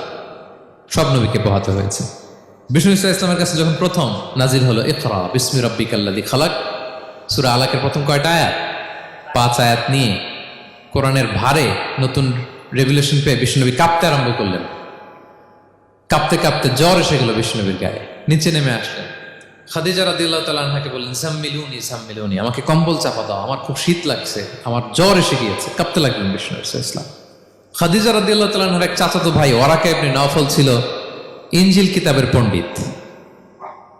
সব নবীকে পোহাতে হয়েছে। বিষ্ণু ঈসা ইসলামের কাছে যখন প্রথম নাজিল হলো ইকরা বিসমি রাব্বিকাল্লাযী খালাক, সূরা আলাকের প্রথম কয়টা আয়াত? 5 আয়াত নিয়ে কোরআনের ভারে নতুন রেভুলেশন পেয়ে বিষ্ণুনবী কাঁপতে আরম্ভ করলেন। কাঁপতে কাঁপতে জ্বর এসে গেল বিষ্ণুনবীর গায়ে, নিচে নেমে আসলেন। খাদিজা রাদিয়াল্লাহু তাআলা আনহাকে বললেন জাম্মিলুনি জাম্মিলুনি, আমাকে কম্বল চাপা দাও, আমার খুব শীত লাগছে, আমার জ্বর এসে গিয়েছে। কাঁপতে লাগলেন বিষ্ণু ইসলাম। খাদিজা রাদিয়াল্লাহু তাআলা আনহার এক চাচাতো ভাই ওয়ারাকা ইবনে নওফল ছিল ইনজিল কিতাবের পণ্ডিত।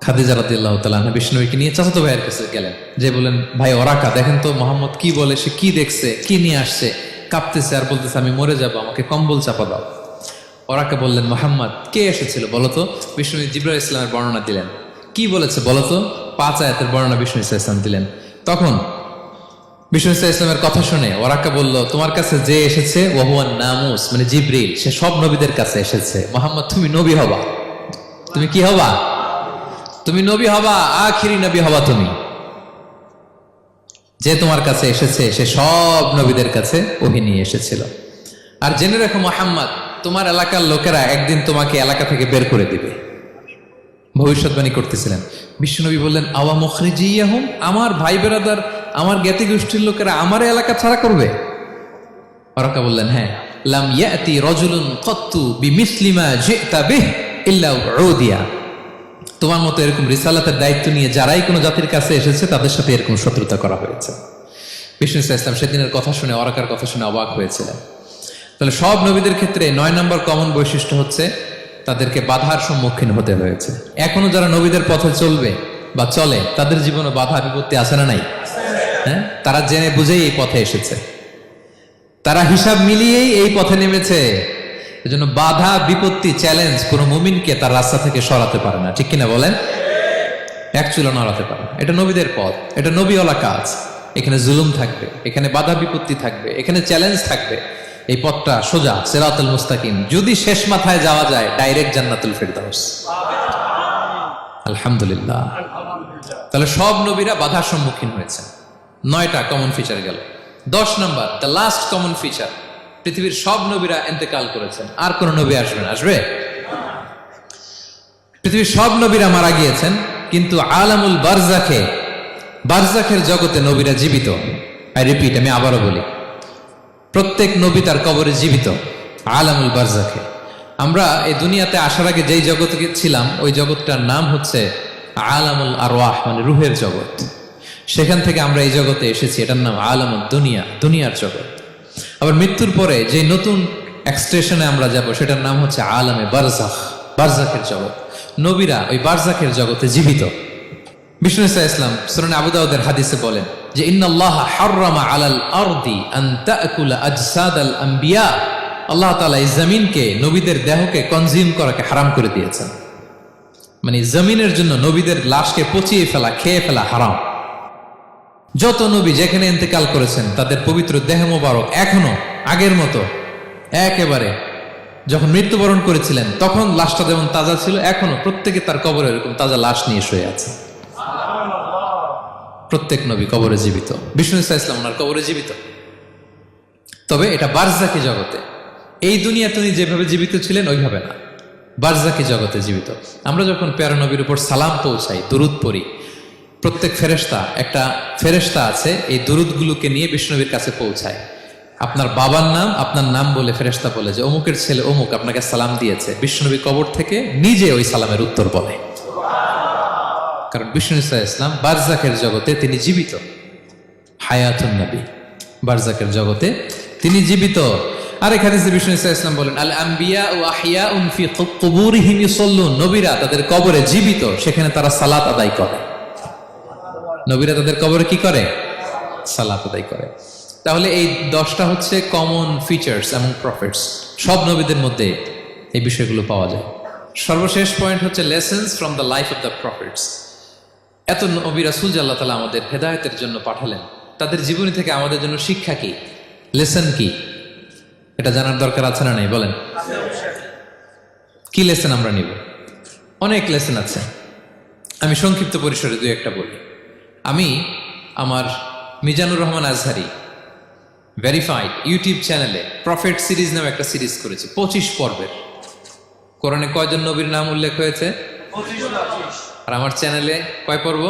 খাদিজা রাদিয়াল্লাহু তাআলা আনহা বিষ্ণুকে নিয়ে চাচাতো ভাইয়ের কাছে গেলেন, যে বলেন ভাই ওরাকা দেখেন তো মোহাম্মদ কি বলে, সে কি দেখছে, কি নিয়ে আসছে, কাঁপতেছে আর বলতেছে আমি মরে যাব, আমাকে কম্বল চাপা দাও। ওরাকা বললেন মোহাম্মদ কে এসেছিল বলতো? বিষ্ণু জিবরাইল ইসলামের বর্ণনা দিলেন। কি বলেছে বলতো? 5 আয়াতের বর্ণনা বিষ্ণু ইসলাম দিলেন। তখন বিষ্ণু ইসলামের কথা শুনে ওরাকা বলল তোমার কাছে যে এসেছে ওহুয়ান নামুস, মানে জিবরিল, সে সব নবীদের কাছে এসেছে। মোহাম্মদ তুমি নবী হবা, তুমি কি হবা? তুমি নবী হবা, আখিরি নবী হবা তুমি। যে তোমার কাছে এসেছে সে সব নবীদের কাছে ওহী নিয়ে এসেছিল। আর জেনে রাখো মুহাম্মদ, তোমার এলাকার লোকেরা একদিন তোমাকে এলাকা থেকে বের করে দিবে। ভবিষ্যৎবাণী করতেছিলেন। বিশ্বনবী বললেন আওয়া মুখরিজিয়াহুম, আমার ভাই বেরাদার, আমার জ্ঞাতি গোষ্ঠীর লোকেরা আমার এলাকা ছাড়া করবে? ওরাকা বললেন হ্যাঁ। লাম ইয়াতি রাজুলুন কাত্তু বিমিসলি মা জিতা বিহি ইল্লা উদিয়া, তোমার মতো এরকম রিসালাতের দায়িত্ব নিয়ে যারাই কোনো জাতির কাছে এসেছে তাদের সাথে এরকম শত্রুতা করা হয়েছে। বিষ্ণু ইসলাম সেদিনের কথা শুনে, ওরাকার কথা শুনে অবাক হয়েছিলেন। তাহলে সব নবীদের ক্ষেত্রে 9 নম্বর কমন বৈশিষ্ট্য হচ্ছে তাদেরকে বাধার সম্মুখীন হতে হয়েছে। এখনো যারা নবীদের পথে চলবে বা চলে তাদের জীবনে বাধা বিপত্তি আছে না নাই? হ্যাঁ, তারা জেনে বুঝেই এই পথে এসেছে, তারা হিসাব মিলিয়েই এই পথে নেমেছে। এজন্য বাধা বিপত্তি চ্যালেঞ্জ কোনো মুমিনকে তার রাস্তা থেকে সরাতে পারে না, ঠিক কিনা বলেন? এক চুলো নড়াতে পারে না। এটা নবীদের পথ, এটা নবীওয়ালা কাজ। এখানে জুলুম থাকবে, এখানে বাধা বিপত্তি থাকবে, এখানে চ্যালেঞ্জ থাকবে। এই পথটা সোজা, সিরাতুল মুস্তাকিম। যদি শেষ মাথায় যাওয়া যায় ডাইরেক্ট জান্নাতুল ফিরদাউস। আলহামদুলিল্লাহ। তাহলে সব নবীরা বাধার সম্মুখীন হয়েছে। 9টা কমন ফিচার গেল। 10 নম্বর, দ্য লাস্ট কমন ফিচার, পৃথিবীর সব নবীরা ইন্তেকাল করেছেন, আর কোন নবী আসবে না। আসবে? পৃথিবীর সব নবীরা মারা গিয়েছেন, কিন্তু আলামুল বারজাখে, বারজাখের জগতে নবীরা জীবিত। আই রিপিট, আমি আবারও বলি, প্রত্যেক নবী তার কবরে জীবিত আলামুল বারজাখে। আমরা এই দুনিয়াতে আসার আগে যেই জগতে ছিলাম ওই জগৎটার নাম হচ্ছে আলামুল আরওয়াহ মানে রুহের জগৎ। সেখান থেকে আমরা এই জগতে এসেছি, এটার নাম আলামুল দুনিয়া, দুনিয়ার জগৎ। আবার মৃত্যুর পরে যে নতুন এক্সটেশনে আমরা যাব সেটার নাম হচ্ছে আলামে বারজাখ, বারজাখের জগৎ। নবীরা ওই বারজাখের জগতে জীবিত। বিষ্ণু ইসলাম সুনানে আবু দাউদের হাদিসে বলেন যে ইন্নাল্লাহ হাররামা আলাল আরদি আন তাকুলা আজসাদাল আম্বিয়া, আল্লাহ তাআলা এই জমিনকে, নবীদের দেহকে কনজিউম করাকে হারাম করে দিয়েছেন। মানে জমিনের জন্য নবীদের লাশকে পচিয়ে ফেলা, খেয়ে ফেলা হারাম। যত নবী যেখানে ইন্তেকাল করেছেন তাদের পবিত্র দেহ মোবারক এখনো আগের মতো একেবারে যখন মৃত্যুবরণ করেছিলেন তখন লাশটা যেমন তাজা ছিল, এখনো প্রত্যেকে তার কবরে এরকম তাজা লাশ নিয়ে শুয়ে আছে। প্রত্যেক নবী কবরে জীবিত, বিষ্ণু ইসলাম ওনার কবরে জীবিত। তবে এটা বারজাকি জগতে, এই দুনিয়া তিনি যেভাবে জীবিত ছিলেন ওইভাবে না, বারজাকি জগতে জীবিত। আমরা যখন প্যারা নবীর উপর সালাম পৌঁছাই, দুরুদ পড়ি, প্রত্যেক ফেরেশতা, একটা ফেরেশতা আছে এই দুরুদগুলোকে নিয়ে বিষ্ণুনবীর কাছে পৌঁছায়। আপনার বাবার নাম, আপনার নাম বলে ফেরেশতা বলে যে অমুকের ছেলে অমুক আপনাকে সালাম দিয়েছে। বিষ্ণুনবী কবর থেকে নিজে ওই সালামের উত্তর বলে, কারণ বিষ্ণু ইসলাম বারজাকের জগতে তিনি জীবিত। হায়াতুন নবী, বারজাকের জগতে তিনি জীবিত। আরেক হাদিসে বিষ্ণু ইসলাম বলেন আল আম্বিয়া ও আহিয়াউন ফি কুবুরিহিম ইউসাল্লুন, নবীরা তাদের কবরে জীবিত, সেখানে তারা সালাত আদায় করে। নবীরা তাদের কবরে কি করে? সালাত আদায় করে। তাহলে এই 10টা হচ্ছে কমন ফিচার্স এবং প্রফিটস, সব নবীদের মধ্যে এই বিষয়গুলো পাওয়া যায়। সর্বশেষ পয়েন্ট হচ্ছে lessons from the life of the profits. এত নবী রাসূল যে আল্লাহ তাআলা আমাদের হেদায়েতের জন্য পাঠালেন, তাদের জীবনী থেকে আমাদের জন্য শিক্ষা কি, লেসন কি, এটা জানার দরকার আছে না নাই? বলেন, কি লেসন আমরা নিব? অনেক লেসন আছে, আমি সংক্ষিপ্ত পরিসরে দুই একটা বলি। আমি আমার মিজানুর রহমান আজহারি ভেরিফাইড ইউটিউব চ্যানেলে প্রফেট সিরিজ নামে একটা সিরিজ করেছি, 25 পর্বের। কোরআনে কয়জন নবীর নাম উল্লেখ হয়েছে? 25। আর আমার চ্যানেলে কয় পর্ব?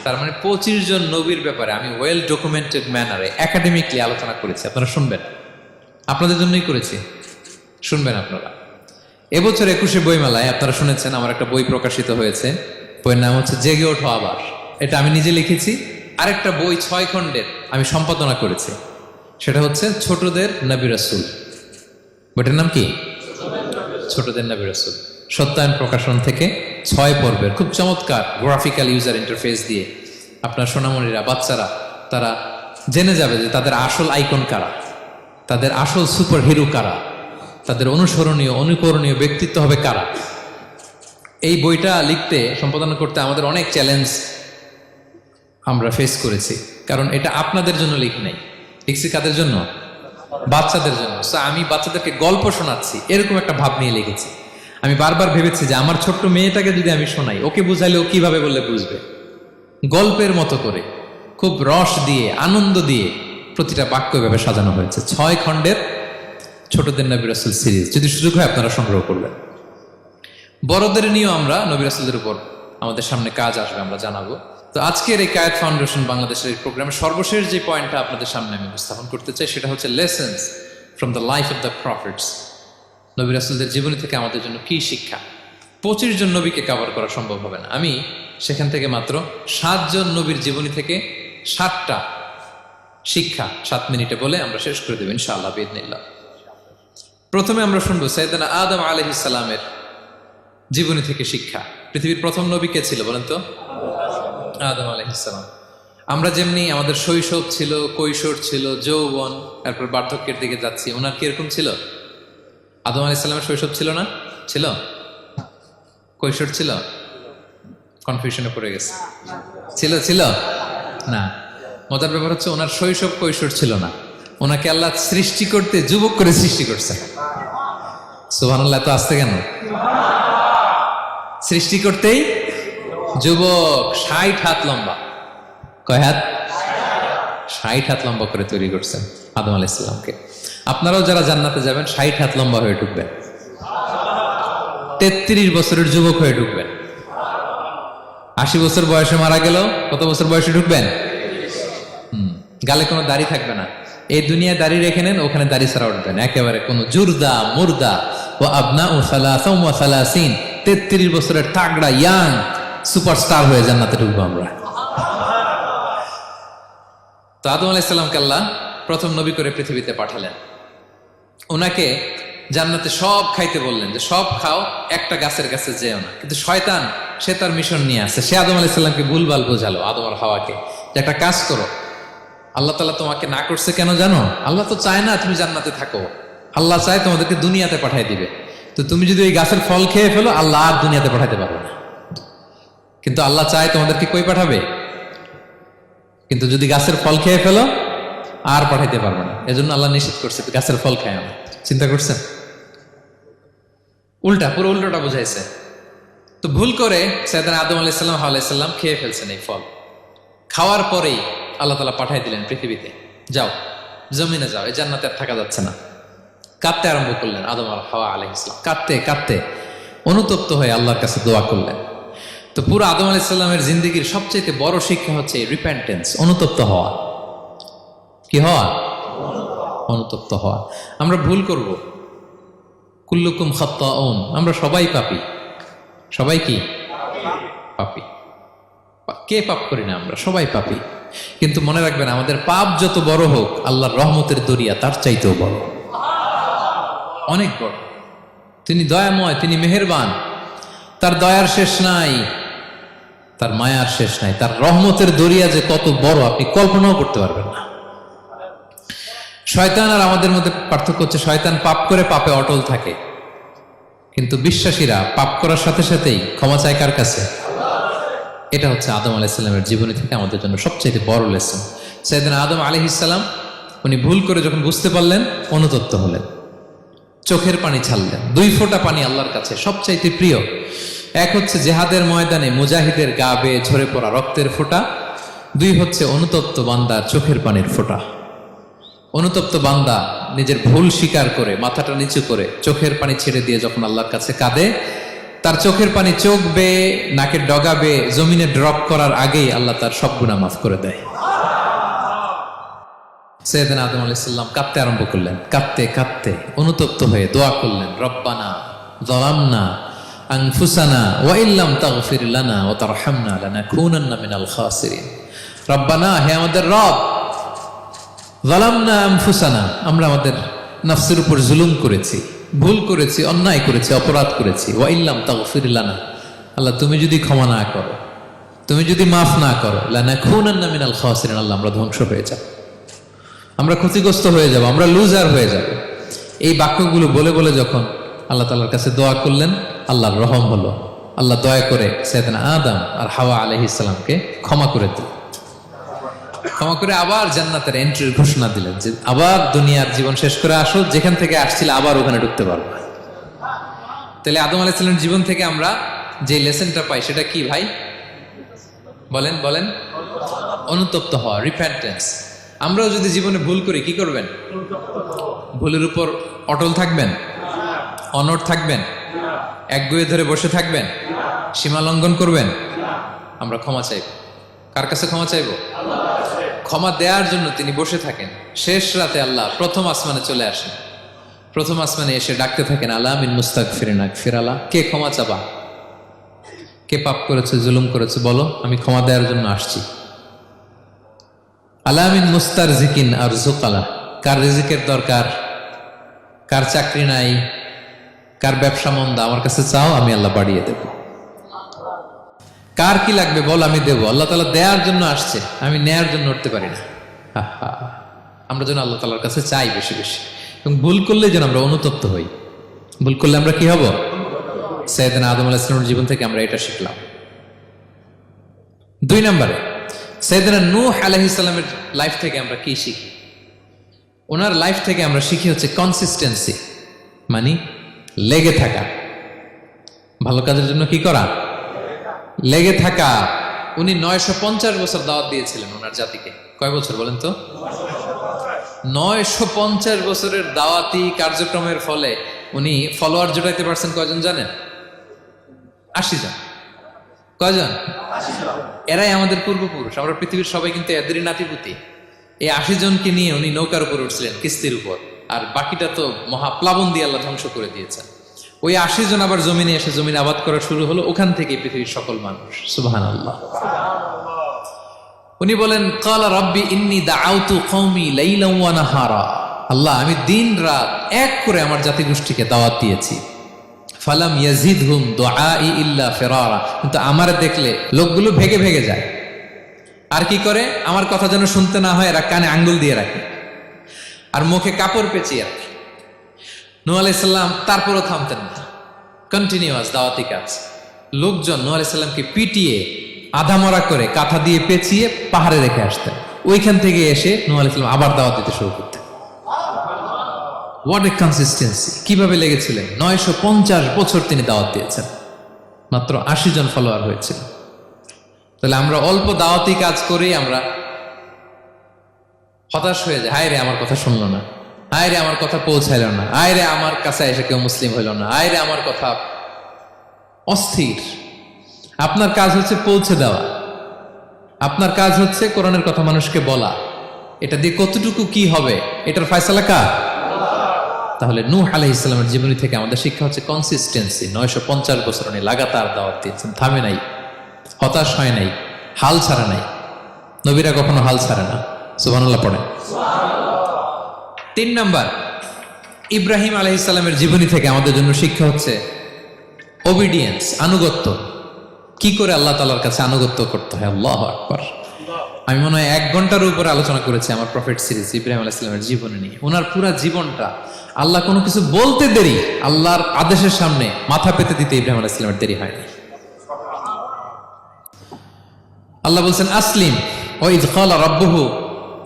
তার মানে 25 জন নবীর ব্যাপারে আমি ওয়েল ডকুমেন্টেড ম্যানারে একাডেমিকলি আলোচনা করেছি। আপনারা শুনবেন, আপনাদের জন্যই করেছি, শুনবেন আপনারা। এবছর 21শে বইমেলায় আপনারা শুনেছেন আমার একটা বই প্রকাশিত হয়েছে, বইয়ের নাম হচ্ছে জেগে ওঠো আবার। এটা আমি নিজে লিখেছি। আরেকটা বই 6 খণ্ডের আমি সম্পাদনা করেছি, সেটা হচ্ছে ছোটদের নবী রাসূল। বইটার নাম কি? ছোটদের নবী রাসূল। সত্যায়ন প্রকাশন থেকে 6 পর্বের খুব চমৎকার গ্রাফিক্যাল ইউজার ইন্টারফেস দিয়ে আপনার সোনামণিরা, বাচ্চারা তারা জেনে যাবে যে তাদের আসল আইকন কারা, তাদের আসল সুপার হিরো কারা, তাদের অনুসরণীয় অনুকরণীয় ব্যক্তিত্ব হবে কারা। এই বইটা লিখতে, সম্পাদনা করতে আমাদের অনেক চ্যালেঞ্জ আমরা ফেস করেছি, কারণ এটা আপনাদের জন্য লিখি নাই, লিখছি কাদের জন্য? বাচ্চাদের জন্য। আমি বাচ্চাদেরকে গল্প শোনাচ্ছি এরকম একটা ভাব নিয়ে লিখেছি। আমি বারবার ভেবেছি যে আমার ছোট্ট মেয়েটাকে যদি আমি শোনাই, ওকে বুঝাইলে ও কিভাবে বললে বুঝবে। গল্পের মতো করে খুব রস দিয়ে, আনন্দ দিয়ে প্রতিটা বাক্য এভাবে সাজানো হয়েছে। 6 খণ্ডের ছোটদের নবী রাসূল সিরিজ, যদি সুযোগ হয় আপনারা সংগ্রহ করবেন। বড়দের নিয়েও আমরা নবী রাসূলের উপর আমাদের সামনে কাজ আসবে, আমরা জানাবো। তো আজকের এই কায়েত ফাউন্ডেশন বাংলাদেশের এই প্রোগ্রামের সর্বশেষ যে পয়েন্টটা আপনাদের সামনে আমি উপস্থাপন করতে চাই, সেটা হচ্ছে lessons from the life of the profits. নবী রাসূলদের জীবনী থেকে আমাদের জন্য কি শিক্ষা? 25 জন নবীকে কভার করা সম্ভব হবে না। আমি সেখান থেকে মাত্র 7 জন নবীর জীবনী থেকে 7টা শিক্ষা 7 মিনিটে বলে আমরা শেষ করে দেব ইনশাআল্লাহ বিইذنিল্লাহ। প্রথমে আমরা শুনবো সাইয়েদনা আদম আলাইহিস সালামের জীবনী থেকে শিক্ষা। পৃথিবীর প্রথম নবী কে ছিল বলেন তো? আদম আলাইহিস সালাম। আমরা যেমনি আমাদের শৈশব ছিল, কৈশোর ছিল, যৌবন, তারপর বার্ধক্যের দিকে যাচ্ছি, ওনার কিরকম ছিল? আদম আলাইহিস সালামের শৈশব ছিল না? ছিল? কৈশোর ছিল? কনফিউশনে পড়ে গেছে। ছিল? ছিল না। মজার ব্যাপার হচ্ছে ওনার শৈশব কৈশোর ছিল না, ওনাকে আল্লাহ সৃষ্টি করতে যুবক করে সৃষ্টি করছে। সুবহানাল্লাহ, তো আসতে কেন? সৃষ্টি করতেই যুবক, 60 হাত লম্বা। কয় হাত? 60 হাত লম্বা করে তৈরি করছেন আদম আলাইহিস সালামকে। আপনারাও যারা জান্নাতে যাবেন 60 হাত লম্বা হয়ে ঢুকবেন, 33 বছরের যুবক হয়ে ঢুকবেন। 80 বছর বয়সে মারা গেল, কত বছর বয়সে ঢুকবেন? গালে কোনো দাড়ি থাকবে না। এই দুনিয়ায় দাড়ি রেখে নেন, ওখানে দাড়ি ছাড়া উঠবেন একেবারে কোনো জুরদা মুর্দা ও আবনা ও সালাসা ওয়া সালাসিন। 33 বছরের তাগড়া ইয়াং সুপারস্টার হয়ে জান্নাতে ঢুকবো আমরা। তো আদম আলাইহিস সালামকে আল্লাহ প্রথম নবী করে পৃথিবীতে পাঠালেন। ওনাকে জান্নাতে সব খাইতে বললেন যে সব খাও, একটা গাছের কাছে যেও না। কিন্তু শয়তান সে তার মিশন নিয়ে আসছে। সে আদম আলাইহিস সালামকে ভুলভাল বোঝালো, আদম আর হাওয়াকে, যে একটা কাজ করো, আল্লাহ তাআলা তোমাকে না করছে কেন জানো? আল্লাহ তো চায় না তুমি জান্নাতে থাকো, আল্লাহ চায় তোমাদেরকে দুনিয়াতে পাঠাই দিবে। তো তুমি যদি ওই গাছের ফল খেয়ে ফেলো, আল্লাহ আর দুনিয়াতে পাঠাতে পারবে না। কিন্তু আল্লাহ চায় তোমাদেরকে কই পাঠাবে? কিন্তু যদি গাছের ফল খেয়ে ফেলো আর পাঠাইতে পারবে না। এজন্য আল্লাহ নিষেধ করছে গাছের ফল খায় না। চিন্তা করছেন? উল্টা, পুরো উল্টোটা বুঝাইছে। তো ভুল করে সাইয়েদনা আদম আলাইহিস সালাম, হাওয়া আলাইহিস সালাম খেয়ে ফেলছেন এই ফল। খাওয়ার পরেই আল্লাহ তাআলা পাঠাই দিলেন পৃথিবীতে, যাও জমিনে যাও, এই জান্নাতে আর থাকা যাচ্ছে না। কাঁদতে আরম্ভ করলেন আদম আর হাওয়া আলাইহিস সালাম, কাঁদতে কাঁদতে অনুতপ্ত হয়ে আল্লাহর কাছে দোয়া করলেন। তো পুরো আদম আলাইহিস সালামের জিন্দেগির সবচেয়ে বড় শিক্ষা হচ্ছে রিপেন্টেন্স, অনুতপ্ত হওয়া। কি হওয়া? অনুতপ্ত হওয়া। আমরা ভুল করব, কুল্লুকুম খাত্তাউন, আমরা সবাই পাপী। সবাই কি পাপী? কে পাপ করি না? আমরা সবাই পাপী। কিন্তু মনে রাখবেন, আমাদের পাপ যত বড় হোক, আল্লাহর রহমতের দরিয়া তার চাইতেও বড়, অনেক বড়। তিনি দয়াময়, তিনি মেহেরবান, তার দয়ার শেষ নাই, তার মায়ার শেষ নাই। তার রহমতের দরিয়া যে কত বড় আপনি কল্পনাও করতে পারবেন না। শয়তান আর আমাদের মধ্যে পার্থক্য হচ্ছে, শয়তান পাপ করে পাপে অটল থাকে, কিন্তু বিশ্বাসীরা পাপ করার সাথে সাথেই ক্ষমা চায় কার কাছে? এটা হচ্ছে আদম আলাইহিস সালামের জীবনী থেকে আমাদের জন্য সবচেয়ে বড় লেসন। সাইয়েদনা আদম আলাইহিস সালাম উনি ভুল করে যখন বুঝতে পারলেন, অনুতপ্ত হলেন, চোখের পানি ছাড়লেন। 2 ফোঁটা পানি আল্লাহর কাছে সবচাইতে প্রিয়। এক হচ্ছে জেহাদের ময়দানে মুজাহিদের গা বেয়ে ঝরে পড়া রক্তের ফোঁটা, 2 হচ্ছে অনুতপ্ত বান্দার চোখের পানির ফোঁটা। অনুতপ্ত বান্দা নিজের ভুল স্বীকার করে মাথাটা নিচু করে চোখের পানি ছেড়ে দিয়ে যখন আল্লাহর কাছে কাঁদে, তার চোখের পানি চোখ বেয়ে নাকের ডগা বেয়ে জমিনে ড্রপ করার আগেই আল্লাহ তার সব গুনাহ মাফ করে দেয়। সাইয়েদনা আদম আলাইহিস সালাম কাঁদতে আরম্ভ করলেন। কাঁদতে কাঁদতে অনুতপ্ত হয়ে দোয়া করলেন, রব্বানা যালামনা আনফুসানা ওয়া ইল্লাম তাগফির লানা ওয়া তারহামনা লানাকুনান্না মিনাল খাসিরিন। রব্বানা, হে আমাদের রব, যালামনা আনফুসানা, আমরা আমাদের নফসের উপর জুলুম করেছি, ভুল করেছি, অন্যায় করেছি, অপরাধ করেছি। ওয়া ইল্লাম তাগফির লানা, আল্লাহ তুমি যদি ক্ষমা না করো, তুমি যদি মাফ না করো, লানাকুনান্না মিনাল খাসিরিন, আল্লাহ আমরা ধ্বংস হয়ে যাব, আমরা ক্ষতিগ্রস্ত হয়ে যাব, আমরা লুজার হয়ে যাব। এই বাক্যগুলো বলে বলে যখন আল্লাহ তাআলার কাছে দোয়া করলেন, আল্লাহর রহম হলো। আল্লাহ দয়া করে সাইয়েদনা আদম আর হাওয়া আলাইহিস সালামকে ক্ষমা করে দিলেন। ক্ষমা করে আবার জান্নাতের এন্ট্রির ঘোষণা দিলেন যে আবার দুনিয়ার জীবন শেষ করে আসো, যেখান থেকে আসছিলে আবার ওখানে ঢুকতে পারবে। তাহলে আদম আলাইহিস সালামের জীবন থেকে আমরা যে লেসনটা পাই সেটা কি ভাই? বলেন বলেন। অনুতপ্ত হওয়া, রিপেন্টেন্স। আমরাও যদি জীবনে ভুল করি কি করবেন? ভুলের উপর অটল থাকবেন? অনড় থাকবেন? একগুঁয়ে ধরে বসে থাকবেন? সীমা লঙ্ঘন করবেন? আমরা ক্ষমা চাইব। কার কাছে ক্ষমা চাইব? ক্ষমা দেওয়ার জন্য তিনি বসে থাকেন। শেষ রাতে আল্লাহ প্রথম আসমানে চলে আসেন। প্রথম আসমানে এসে ডাকতে থাকেন, আলা মিন মুস্তাগফিরিন আগফির আলা, কে ক্ষমা চাবা? কে পাপ করেছে, জুলুম করেছে, বলো, আমি ক্ষমা দেওয়ার জন্য আসছি। আলা মিন মুস্তারজিকিন আরযুক আলা, কার রিজিকের দরকার, কার চাকরি নাই, কার ব্যবসা মন্দা, আমার কাছে চাও, আমি আল্লাহ বাড়িয়ে দেব। কার কি লাগবে বল, আমি দেব। আল্লাহ তাআলা দেওয়ার জন্য আসছে, আমি নেয়ার জন্য উঠতে পারি না। আমরা যেন আল্লাহ তাআলার কাছে চাই বেশি বেশি, এবং ভুল করলে যেন আমরা অনুতপ্ত হই। ভুল করলে আমরা কি হব? সাইয়েদনা আদম আলাইহিস সালামের জীবন থেকে আমরা এটা শিখলাম। 2 নম্বরে সাইয়েদনা নূহ আলাইহিস সালামের লাইফ থেকে আমরা কি শিখি? ওনার লাইফ থেকে আমরা শিখি হচ্ছে কনসিস্টেন্সি, মানে লেগে থাকা। ভালো কাজের জন্য কি করা? লেগে থাকা। উনি 950 বছর দাওয়াত দিয়েছিলেন ওনার জাতিকে। কয় বছর বলেন তো? 950 বছরের দাওয়াতি কার্যক্রমের ফলে উনি ফলোয়ার জোটাইতে পারছেন কয়জন জানেন? 80 জন। কয়জন? এরাই আমাদের পূর্বপুরুষ। আমরা পৃথিবীর সবাই কিন্তু এদেরই নাতিপুতি। এই 80 জনকে নিয়ে উনি নৌকার উপর উঠছিলেন, কিস্তির উপর, আর বাকিটা তো মহাপ্লাবন দিয়ে আল্লাহ ধ্বংস করে দিয়েছেন। ওই 80 জন আবার জমিনে এসে জমিন আবাদ করা শুরু হলো, ওখান থেকে পৃথিবীর সকল মানুষ। সুবহানাল্লাহ। উনি বলেন ক্বালা রাব্বি ইন্নী দাআউতু কওমি লাইলান ওয়া নাহারা, আল্লাহ আমি দিন রাত এক করে আমার জাতিগোষ্ঠীকে দাওয়াত দিয়েছি। ফালাম ইয়াজিদহুম দুআই ইল্লা ফিরারা, কিন্তু আমার দেখলে লোকগুলো ভেগে ভেগে যায়। আর কি করে? আমার কথা যেন শুনতে না হয় এরা কানে আঙ্গুল দিয়ে রাখে আর মুখে কাপড় পেঁচিয়ে রাখে। নূহ আলাইহিস সালাম তারপরও থামতেন না, কন্টিনিউয়াস দাওয়াতি কাজ। লোকজন নূহ আলাইহিস সালামকে পিটিয়ে আধামরা করে কাঁথা দিয়ে পেঁচিয়ে পাহাড়ে রেখে আসতেন। ওইখান থেকে এসে নূহ আলাইহিস সালাম আবার দাওয়াত দিতে শুরু করতেন। What a consistency! কিভাবে লেগেছিলেন? 950 বছর তিনি দাওয়াত দিয়েছেন, মাত্র 80 জন ফলোয়ার হয়েছিল। তাহলে আমরা অল্প দাওয়াতি কাজ করেই আমরা হতাশ হয়ে যায়। হায় রে আমার কথা শুনলো না, হায় রে আমার কথা পৌঁছাইল না, হায় রে আমার কাছে এসে কেউ মুসলিম হইল না, হায় রে আমার কথা অস্থির। আপনার কাজ হচ্ছে পৌঁছে দেওয়া, আপনার কাজ হচ্ছে কোরআনের কথা মানুষকে বলা। এটা দিয়ে কতটুকু কি হবে এটার ফয়সালা কার? তাহলে নূহ আলাইহিস সালামের জীবনী থেকে আমাদের শিক্ষা হচ্ছে কনসিস্টেন্সি। 950 বছর উনি লাগাতার দাওয়াত দিয়েছেন, থামে নাই, হতাশ হয় নাই, হাল ছাড়ে নাই। নবীরা কখনো হাল ছাড়ে না। সুবহানাল্লাহ পড়ে। 3 নাম্বার, ইব্রাহিম আলাইহিস সালামের জীবনী থেকে আমাদের জন্য শিক্ষা হচ্ছে ওবিডিয়েন্স, আনুগত্য। কি করে আল্লাহ তাআলার কাছে আনুগত্য করতে হয়। আল্লাহু আকবার। আমি মনে হয় 1 ঘন্টার উপরে আলোচনা করেছি আমার প্রফেট সিরিজ ইব্রাহিম আলাইহিস সালামের জীবনী নিয়ে। ওনার পুরো জীবনটা, আল্লাহ কোনো কিছু বলতে দেরি, আল্লাহর আদেশের সামনে মাথা পেতে দিতে ইব্রাহিম আলাইহিস সালামের দেরি হয়নি। আল্লাহ বলছেন আসলিম, ওয়া ইয ক্বালা রাব্বুহু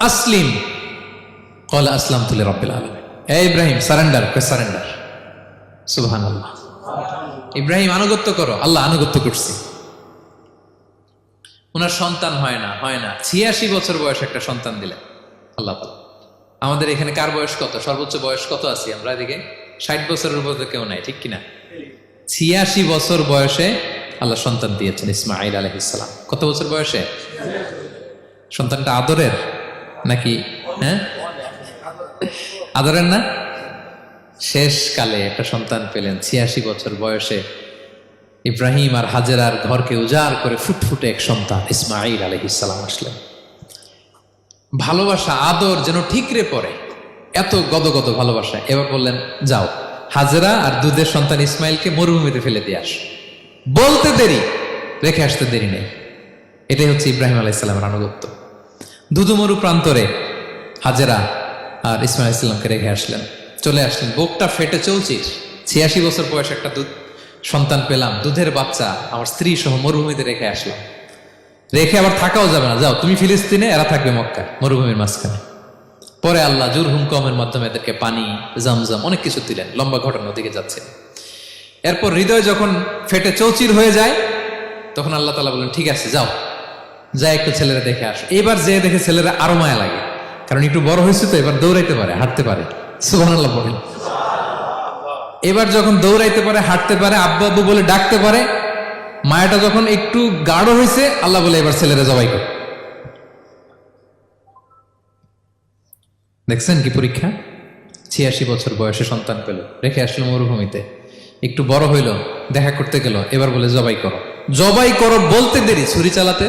আসলিম ক্বালা আসলামতু লিরাব্বিল আলামিন। হে ইব্রাহিম সারেন্ডার, সারেন্ডার। সুবহানাল্লাহ। ইব্রাহিম আনুগত্য করো, আল্লাহ আনুগত্য করছে। ওনার সন্তান হয় না 86 বছর বয়সে একটা সন্তান দিলেন আল্লাহ তাআলা। আমাদের এখানে কার বয়স কত? সর্বোচ্চ বয়স কত আছি আমরা? এদিকে 60 বছরের উপর কেউ নাই, ঠিক কিনা? 86 বছর বয়সে আল্লাহ সন্তান দিয়েছেন ইসমাঈল আলাইহিস সালাম। কত বছর বয়সে? সন্তানটা আদরের নাকি? হ্যাঁ, আদরের না? শেষ কালে একটা সন্তান পেলেন 86 বছর বয়সে। ইব্রাহিম আর হাজেরার ঘরকে উজাড় করে ফুটফুটে এক সন্তান ইসমাঈল আলাইহিস সালাম আসলেন। ভালোবাসা, আদর যেন ঠিকরে পড়ে, এত গদগদ ভালোবাসা। এবার বললেন যাও হাজেরা আর দুধের সন্তান ইসমাইলকে মরুভূমিতে ফেলে দিয়ে আস। বলতে দেরি, রেখে আসতে দেরি নেই। এটাই হচ্ছে ইব্রাহিম আলাইহিস সালামের আনুগত্য। দুধুমরু প্রান্তরে হাজেরা আর ইসমাইল আলাইহিস সালামকে রেখে আসলেন, চলে আসলেন। বুকটা ফেটে চলছিস, 86 বছর বয়সে একটা দুধ সন্তান পেলাম, দুধের বাচ্চা আমার স্ত্রী সহ মরুভূমিতে রেখে আসলাম। রেখে আবার থাকাও যাবে না, যাও তুমি ফিলিস্তিনে, এরা থাকবে মক্কায়, মরুভূমির মাঝখানে। পরে আল্লাহ জুরহুম কওমের মাধ্যমে এদেরকে পানি, জামজাম অনেক কিছু দিলেন। লম্বা ঘটনার দিকে যাচ্ছে। এরপর হৃদয় যখন ফেটে চৌচির হয়ে যায়, তখন আল্লাহ তাআলা বলেন ঠিক আছে যাও, যা একটু ছেলেরা দেখে আসো। এবার যে দেখে ছেলেরা আরো মায়া লাগে, কারণ একটু বড় হয়েছে তো, এবার দৌড়াইতে পারে, হাঁটতে পারে। সুবহানাল্লাহ বলেন। এবার যখন দৌড়াইতে পারে, হাঁটতে পারে, আব্বু আব্বু বলে ডাকতে পারে, মায়াটা যখন একটু গাঢ় হয়েছে, আল্লাহ বলে এবার ছেলেরা জবাই করে। দেখছেন কি পরীক্ষা? 86 বছর বয়সে সন্তান পেল, রেখে আসলো মরুভূমিতে, একটু বড় হইল, দেখা করতে গেল, এবার বলে জবাই করো। জবাই করো বলতে দেরি, ছুরি চালাতে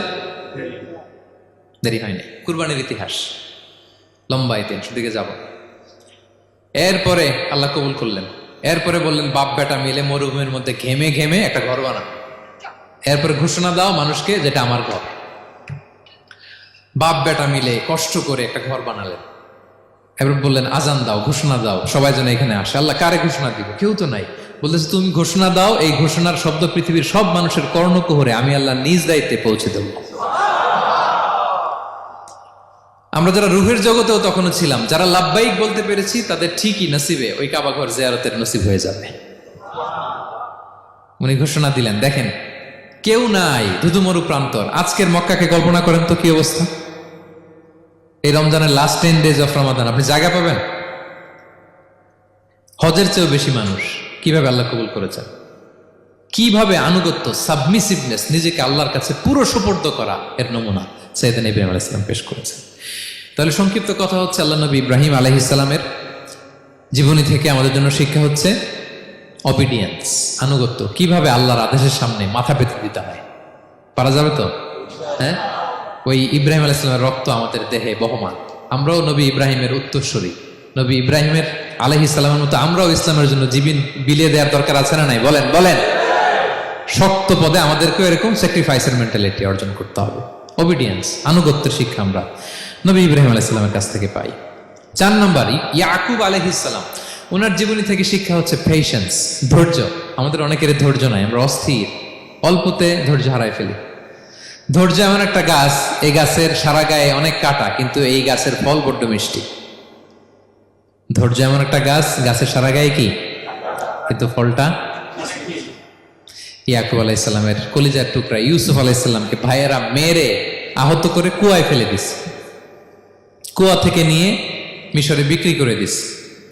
দেরি হয়নি। কুরবানির ইতিহাস লম্বা, ইতিহাস দিকে যাব। এরপরে আল্লাহ কবুল করলেন। এরপরে বললেন বাপ বেটা মিলে মরুভূমির মধ্যে ঘেমে ঘেমে একটা ঘর বানাও। এরপরে ঘোষণা দাও মানুষকে, যেটা আমার ঘর। বাপ বেটা মিলে কষ্ট করে একটা ঘর বানালেন। এবার বললেন আজান দাও, ঘোষণা দাও, সবাই যেন এখানে আসে। আল্লাহ কারে ঘোষণা দিব? কেউ তো নাই। বলতেছে তুমি ঘোষণা দাও, এই ঘোষণার শব্দ পৃথিবীর সব মানুষের কর্ণকুহরে আমি আল্লাহ নিজ দায়িত্বে পৌঁছে দেব। আমরা যারা রুহের জগতেও তখনও ছিলাম, যারা লাব্বাইক বলতে পেরেছি, তাদের ঠিকই নসিবে ওই কাবা ঘর জিয়ারতের নসিব হয়ে যাবে। উনি ঘোষণা দিলেন, দেখেন কেউ নাই, ধুধুমরু প্রান্তর। আজকের মক্কাকে কল্পনা করেন তো কি অবস্থা। এই রমজানের লাস্ট 10 ডেজ অফ রমাদান আপনি জায়গা পাবেন? হজের চেয়েও বেশি মানুষ। কিভাবে আল্লাহ কবুল করেছেন, কিভাবে আনুগত্য, সাবমিসিভনেস, নিজেকে আল্লাহর কাছে পুরো সুপর্দ করা, এর নমুনা সাইয়েদনা ইব্রাহিম আলাইহিস সালাম পেশ করেছেন। তাহলে সংক্ষিপ্ত কথা হচ্ছে, আল্লাহ নবী ইব্রাহিম আলাইহিস সালামের জীবনী থেকে আমাদের জন্য শিক্ষা হচ্ছে অবিডিয়েন্স, আনুগত্য, কিভাবে আল্লাহর আদেশের সামনে মাথা পেতে দিতে হয়। পারা যাবে তো? হ্যাঁ, ওই ইব্রাহিম আলাইহিস সালামের রক্ত আমাদের দেহে বহমান, আমরাও নবী ইব্রাহিমের উত্তরসূরি। নবী ইব্রাহিমের আলাইহিস সালামের মতো আমরাও ইসলামের জন্য জীবন বিলিয়ে দেওয়ার দরকার আছে না নাই? বলেন বলেন। শক্ত পদে আমাদেরকেও এরকম স্যাক্রিফাইসের মেন্টালিটি অর্জন করতে হবে। অবিডিয়েন্স, আনুগত্যের শিক্ষা আমরা নবী ইব্রাহিম আলাইহিস সালামের কাছ থেকে পাই। 4 নম্বর, ইয়াকুব আলাইহিস সালাম, ওনার জীবনী থেকে শিক্ষা হচ্ছে পেশেন্স, ধৈর্য। আমাদের অনেকের ধৈর্য নাই, আমরা অস্থির, অল্পতে ধৈর্য হারাই ফেলি। ধৈর্য এমন একটা গাছ, এই গাছের সারা গায়ে অনেক কাটা, কিন্তু এই গাছের ফল বড্ড মিষ্টি। ধৈর্য এমন একটা গাছ, গাছের সারা গায়ে কি, কিন্তু ফলটা। ইয়াকুব আলাইহিস সালামের কলিজার টুকরা ইউসুফ আলাইহিস সালামকে ভাইয়েরা মেরে আহত করে কুয়ায় ফেলে দিছে, কুয়া থেকে নিয়ে মিশরে বিক্রি করে দিছে।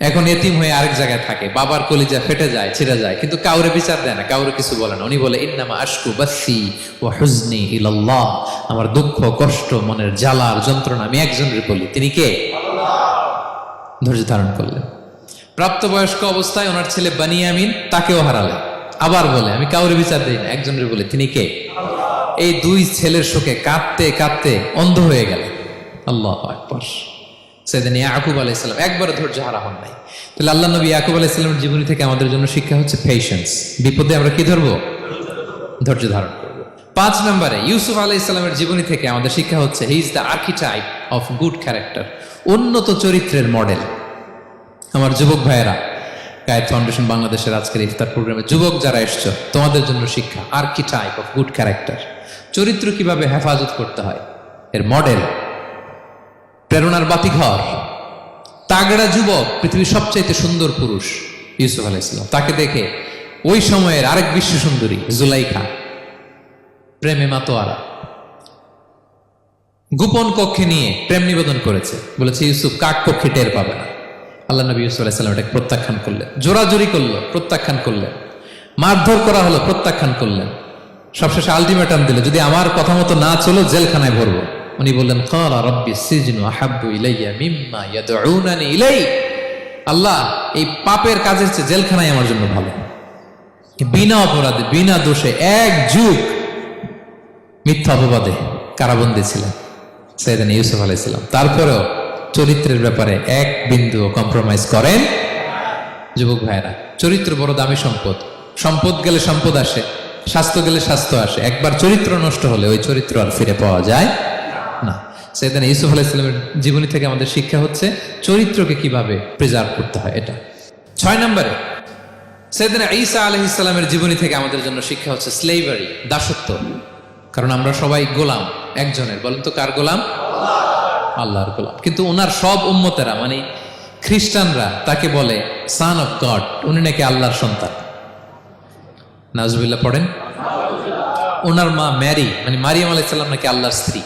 এখন এতিম হয়ে আরেক জায়গায় থাকে, বাবার কলিজা ফেটে যায়, ছিঁড়ে যায়, কিন্তু কাউরে বিচার দেয় না, কাউরে কিছু বলে না। উনি বলে ইন্নামা আশকু বাসি ওয়া হুজনি ইলাল্লাহ, আমার দুঃখ কষ্ট মনের জ্বালার যন্ত্রণা আমি একজনের বলি, তিনি কে? ধৈর্য ধারণ করলেন। প্রাপ্তবয়স্ক অবস্থায় ওনার ছেলে বানিয়ামিন, তাকেও হারালেন। আবার বলে আমি কাউরে বিচার দিই না, একজনের বলে, তিনি কে? এই 2 ছেলের শোকে কাঁদতে কাঁদতে অন্ধ হয়ে গেলেন। আল্লাহু আকবার। সেদিন ইয়াকুব আলাইহিস সালাম একবার ধৈর্য হারা হন নাই। তাহলে আল্লাহ নবী ইয়াকুব আলাইহিস সালামের জীবনী থেকে আমাদের জন্য শিক্ষা হচ্ছে পেশেন্স। বিপদে আমরা কি ধরবো? ধৈর্য ধারণ করব। 5 নম্বরে, ইউসুফ আলাইহিস সালামের জীবনী থেকে আমাদের শিক্ষা হচ্ছে he is the archetype of good character, উন্নত চরিত্রের মডেল। আমার যুবক ভাইয়েরা, গায়েত ফাউন্ডেশন বাংলাদেশের আজকের ইফতার প্রোগ্রামে যুবক যারা এসছো, তোমাদের জন্য শিক্ষা আর্কিটাইপ অফ গুড ক্যারেক্টার, চরিত্র কিভাবে হেফাজত করতে হয় এর মডেল, প্রেরণার বাতিঘর। তাগড়া যুবক, পৃথিবীর সবচাইতে সুন্দর পুরুষ ইউসুফ আলাইহিস সালাম, তাকে দেখে ওই সময়ের আরেক বিশ্ব সুন্দরী জুলাইখা প্রেমে মাতোয়ারা, গোপন কক্ষে নিয়ে প্রেম নিবেদন করেছে, বলেছে ইউসুফ কাক পক্ষে টের পাবে না। আল্লাহ নবী ইউসুফ আলাইহিস সালাম এটাকে প্রত্যাখ্যান করলেন, জোরাজোরি করলো, প্রত্যাখ্যান করলেন, মারধর করা হলো, প্রত্যাখ্যান করলেন, সবশেষে আলটিমেটাম দিল, যদি আমার কথা মতো না চলো জেলখানায় ভরবো। উনি বললেন ক্বালা রাব্বি সিজনু আহাব্বু ইলাইয়া মিম্মা ইয়াদউনানি ইলাই, আল্লাহ এই পাপের কাজের চেয়ে জেলখানায় আমার জন্য ভালো। বিনা অপরাধে বিনা দোষে 1 যুগ মিথ্যা অপবাদে কারাবন্দী ছিলেন সাইয়েদনা ইউসুফ আলাইহিস সালাম। তারপরেও চরিত্রের ব্যাপারে 1 বিন্দু কম্প্রোমাইজ করেন। যুবক ভাইরা, চরিত্র বড় দামি সম্পদ। সম্পদ গেলে সম্পদ আসে, স্বাস্থ্য গেলে স্বাস্থ্য আসে, একবার চরিত্র নষ্ট হলে ওই চরিত্র আর ফিরে পাওয়া যায় না। সাইয়েদনা ইউসুফ আলাইহিস সালামের জীবনী থেকে আমাদের শিক্ষা হচ্ছে চরিত্রকে কিভাবে প্রিজার্ভ করতে হয় এটা। 6 নম্বরে, সাইয়েদনা ঈসা আলাইহিস সালামের জীবনী থেকে আমাদের জন্য শিক্ষা হচ্ছে স্লেভারি, দাসত্ব। কারণ আমরা সবাই গোলাম একজনের, বলেন তো কার গোলাম? আল্লাহর গোলাম। কিন্তু ওনার সব উম্মতেরা, মানে খ্রিস্টানরা তাকে বলে সান অফ গড, উনি নাকি আল্লাহর সন্তান। নাউজুবিল্লাহ পড়েন। ওনার মা ম্যারি, মানে মারিয়াম আলাইহিস সালাম নাকি আল্লাহর স্ত্রী।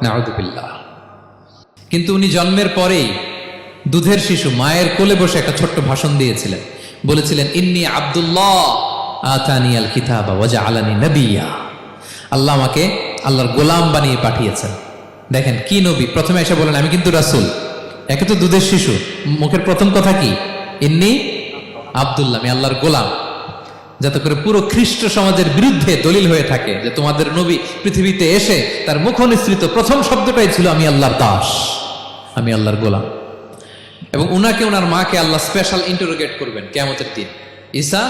নাউযুবিল্লাহ। কিন্তু উনি জন্মের পরেই দুধের শিশু মায়ের কোলে বসে একটা ছোট্ট ভাষণ দিয়েছিলেন, বলেছিলেন ইন্নী আব্দুল্লাহ আতানিয়াল কিতাবা ওয়া জাআলানি নাবিয়্যা, আল্লাহ আমাকে আল্লাহর গোলাম বানিয়ে পাঠিয়েছেন। দেখেন কি নবী, প্রথমে এসে বলেন আমি কিন্তু রাসূল। একে তো দুধের শিশু, মুখের প্রথম কথা কি? ইন্নী আব্দুল্লাহ, আমি আল্লাহর গোলাম। যাতে করে পুরো খ্রিস্ট সমাজের বিরুদ্ধে দলিল হয়ে থাকে যে তোমাদের নবী পৃথিবীতে এসে তার মুখ নিঃসৃত প্রথম শব্দটাই ছিল আমি আল্লাহর দাস, আমি আল্লাহর গোলাম। এবং উনাকে, ওনার মাকে আল্লাহ স্পেশাল ইন্টারোগেট করবেন কিয়ামতের দিন। ঈসা,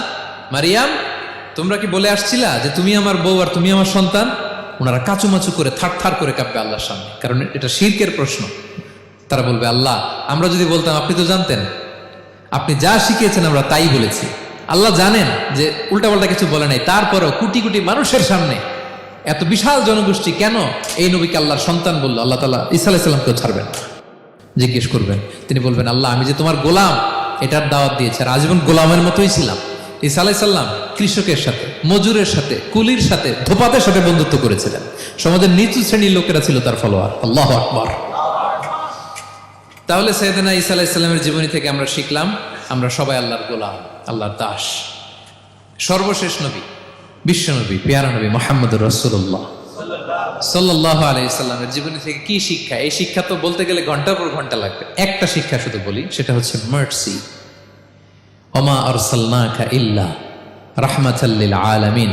মারিয়াম, তোমরা কি বলে আসছিলা যে তুমি আমার বউ আর তুমি আমার সন্তান? ওনারা কাচুমাচু করে থার করে কাঁপবে আল্লাহর সামনে, কারণ এটা শিরকের প্রশ্ন। তারা বলবে আল্লাহ, আমরা যদি বলতাম আপনি তো জানতেন, আপনি যা শিখিয়েছেন আমরা তাই বলেছি। আল্লাহ জানেন যে উল্টাপাল্টা কিছু বলে নাই, তারপরেও কোটি কোটি মানুষের সামনে এত বিশাল জনগোষ্ঠী কেন এই নবীকে আল্লাহর সন্তান বললো? আল্লাহ তাআলা ঈসা আলাইহিস সালামকেও ছাড়বেন, জিজ্ঞেস করবেন। তিনি বলবেন আল্লাহ, আমি যে তোমার গোলাম এটার দাওয়াত দিয়েছি, আর আজীবন গোলামের মতোই ছিলাম। ঈসা আলাইহিস সালাম কৃষকের সাথে, মজুরের সাথে, কুলির সাথে, ধোপাতের সাথে বন্ধুত্ব করেছিলেন। সমাজের নিচু শ্রেণীর লোকেরা ছিল তার ফলোয়ার। আল্লাহু আকবার। তাহলে সাইয়েদনা ঈসা আলাইহিস সালামের জীবনী থেকে আমরা শিখলাম আমরা সবাই আল্লাহর গোলাম, আল্লাহর দাস। সর্বশেষ নবী, বিশ্ব নবী, পেয়ারা নবী মুহাম্মদুর রাসূলুল্লাহ সাল্লাল্লাহু আলাইহি সাল্লামের জীবনী থেকে কি শিক্ষা? এই শিক্ষা তো বলতে গেলে ঘন্টার পর ঘন্টা লাগবে। একটা শিক্ষা শুধু বলি, সেটা হচ্ছে মার্সি, ওমা আরসালনাকা ইল্লা রাহমাতাল লিল আলামিন।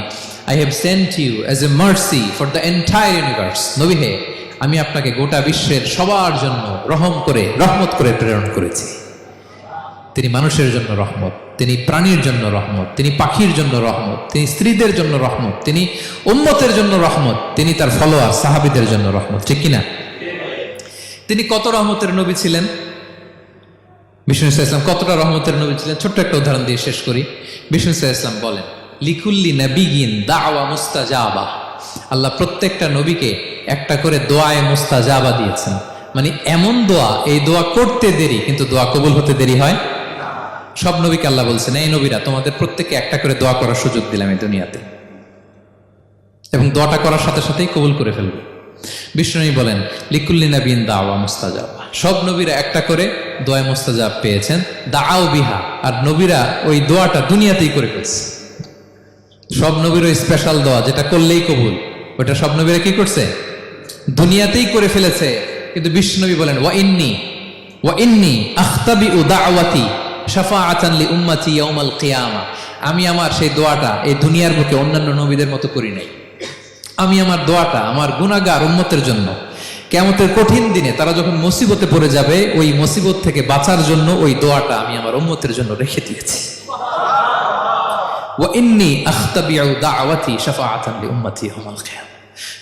I have sent you as a mercy for the entire universe. নবী হে, আমি আপনাকে গোটা বিশ্বের সবার জন্য রহমত করে প্রেরণ করেছি। তিনি মানুষের জন্য রহমত, তিনি প্রাণীর জন্য রহমত, তিনি পাখির জন্য রহমত, তিনি স্ত্রীদের জন্য রহমত, তিনি উম্মতের জন্য রহমত, তিনি তার ফলোয়ার সাহাবীদের জন্য রহমত। ঠিক কিনা? তিনি কত রহমতের নবী ছিলেন? বিষ্ণু ইসলাম কতটা রহমতের নবী ছিলেন? ছোট্ট একটা উদাহরণ দিয়ে শেষ করি। বিষ্ণু ইসলাম বলেন, লিকুল্লি নাবিয়িন দাওয়া মুস্তাজাবা। আল্লাহ প্রত্যেকটা নবীকে একটা করে দোয়ায়ে মুস্তাজাবা দিয়েছেন। মানে এমন দোয়া, এই দোয়া করতে দেরি কিন্তু দোয়া কবুল হতে দেরি হয়। সব নবীকে আল্লাহ বলছেন, এই নবীরা তোমাদের প্রত্যেককে একটা করে দোয়া করার সুযোগ দিলাম এই দুনিয়াতে, এবং দোয়াটা করার সাথে সাথেই কবুল করে ফেলবে। বিষ্ণু বলেন, লিকুল্লি নাবিয়িন দাওয়া মুস্তাজাবা। সব নবীরা একটা করে দোয়া মুস্তাজাব পেয়েছেন, দাআও বিহা। আর নবীরা ওই দোয়াটা দুনিয়াতেই করে ফেলছে। সব নবীর ওই স্পেশাল দোয়া যেটা করলেই কবুল, ওটা সব নবীরা কি করছে? দুনিয়াতেই করে ফেলেছে। কিন্তু বিশ্বনবী বলেন, ওয়া ইন্নী আখতাবিউ দাওয়াতি শাফাআতান লি উম্মতি ইয়াউমাল কিয়ামা। আমি আমার সেই দোয়াটা এই দুনিয়ার বুকে অন্যান্য নবীদের মতো করি নাই। আমি আমার দোয়াটা আমার গুনাহগার উম্মতের জন্য কিয়ামতের কঠিন দিনে তারা যখন মুসিবতে পড়ে যাবে, ওই মুসিবত থেকে বাঁচার জন্য ওই দোয়াটা আমি আমার উম্মতের জন্য রেখে দিয়েছি। ওয়া ইন্নী আখতাবিউ দাওয়াতি শাফাআতান লি উম্মতি ইয়াউমাল কিয়ামা।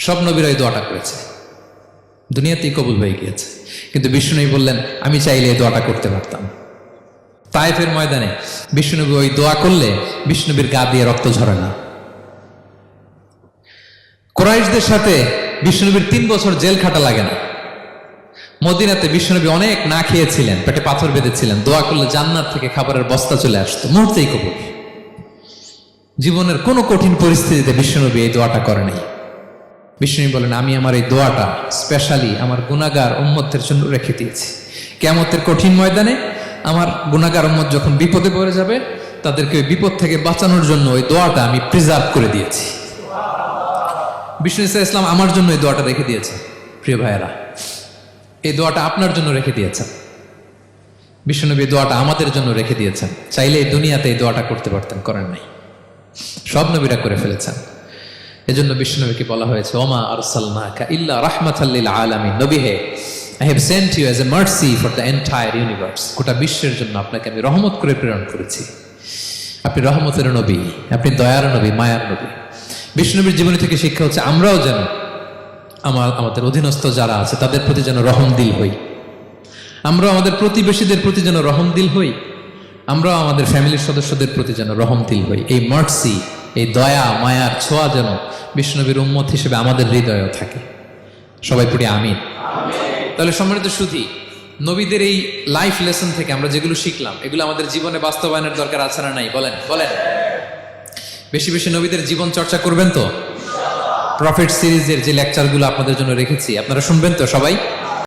সব নবীরা এই দোয়াটা করেছে, দুনিয়াতেই কবুল হয়ে গিয়েছে। কিন্তু বিষ্ণুনবী বললেন, আমি চাইলে এই দোয়াটা করতে পারতাম। তায়েফের ময়দানে বিষ্ণুনবী ওই দোয়া করলে বিষ্ণুনবীর গা দিয়ে রক্ত ঝরে না। কুরাইশদের সাথে বিষ্ণুনবীর 3 বছর জেল খাটা লাগে না। মদিনাতে বিষ্ণুনবী অনেক না খেয়েছিলেন, পেটে পাথর বেঁধেছিলেন। দোয়া করলে জান্নাত থেকে খাবারের বস্তা চলে আসতো, মুহূর্তেই কবুল। জীবনের কোনো কঠিন পরিস্থিতিতে বিষ্ণুনবী এই দোয়াটা করেনি। বিষ্ণুনবী বলেন, আমি আমার এই দোয়াটা স্পেশালি আমার গুনাহগার উম্মতের জন্য রেখে দিয়েছি। কিয়ামতের কঠিন ময়দানে আমার গুনাহগার উম্মত যখন বিপদে পড়ে যাবে, তাদেরকে ওই বিপদ থেকে বাঁচানোর জন্য ওই দোয়াটা আমি প্রিজার্ভ করে দিয়েছি। বিষ্ণু ইসলাম আমার জন্য এই দোয়াটা রেখে দিয়েছে। প্রিয় ভাইয়েরা, এই দোয়াটা আপনার জন্য রেখে দিয়েছেন। বিষ্ণুনবী দোয়াটা আমাদের জন্য রেখে দিয়েছেন। চাইলে এই দুনিয়াতে এই দোয়াটা করতে পারতেন, করেন নাই। সব নবীরা করে ফেলেছেন। এজন্য বিষ্ণুনবীকে বলা হয়েছে, ওমা আরসালনাকা ইল্লা রাহমাতাল লিল আলামিন। নবী হে, I have sent you as a mercy for the entire universe. গোটা বিশ্বের জন্য আপনাকে আমি রহমত করে প্রেরণ করেছি। আপনি রহমতের নবী, আপনি দয়ার নবী, মায়ার নবী। বিষ্ণুনবীর জীবনী থেকে শিক্ষা হচ্ছে, আমরাও যেন আমাদের অধীনস্থ যারা আছে তাদের প্রতি যেন রহমদিল হই। আমরা আমাদের প্রতিবেশীদের প্রতি যেন রহমদিল হই। আমরা আমাদের ফ্যামিলির সদস্যদের প্রতি যেন রহমদিল হই। এই মার্সি, এই দয়া মায়ার ছোঁয়া যেন বিষ্ণুনবীর উম্মত হিসেবে আমাদের হৃদয়েও থাকে। সবাই পড়ি আমিন। তাহলে সম্মানিত সুধী, নবীদের এই লাইফ লেসন থেকে আমরা যেগুলো শিখলাম, এগুলো আমাদের জীবনে বাস্তবায়নের দরকার আছে না নাই? বলেন বলেন। বেশি বেশি নবীদের জীবন চর্চা করবেন তো? প্রফেট সিরিজের যে লেকচারগুলো আপনাদের জন্য রেখেছি, আপনারা শুনবেন তো সবাই?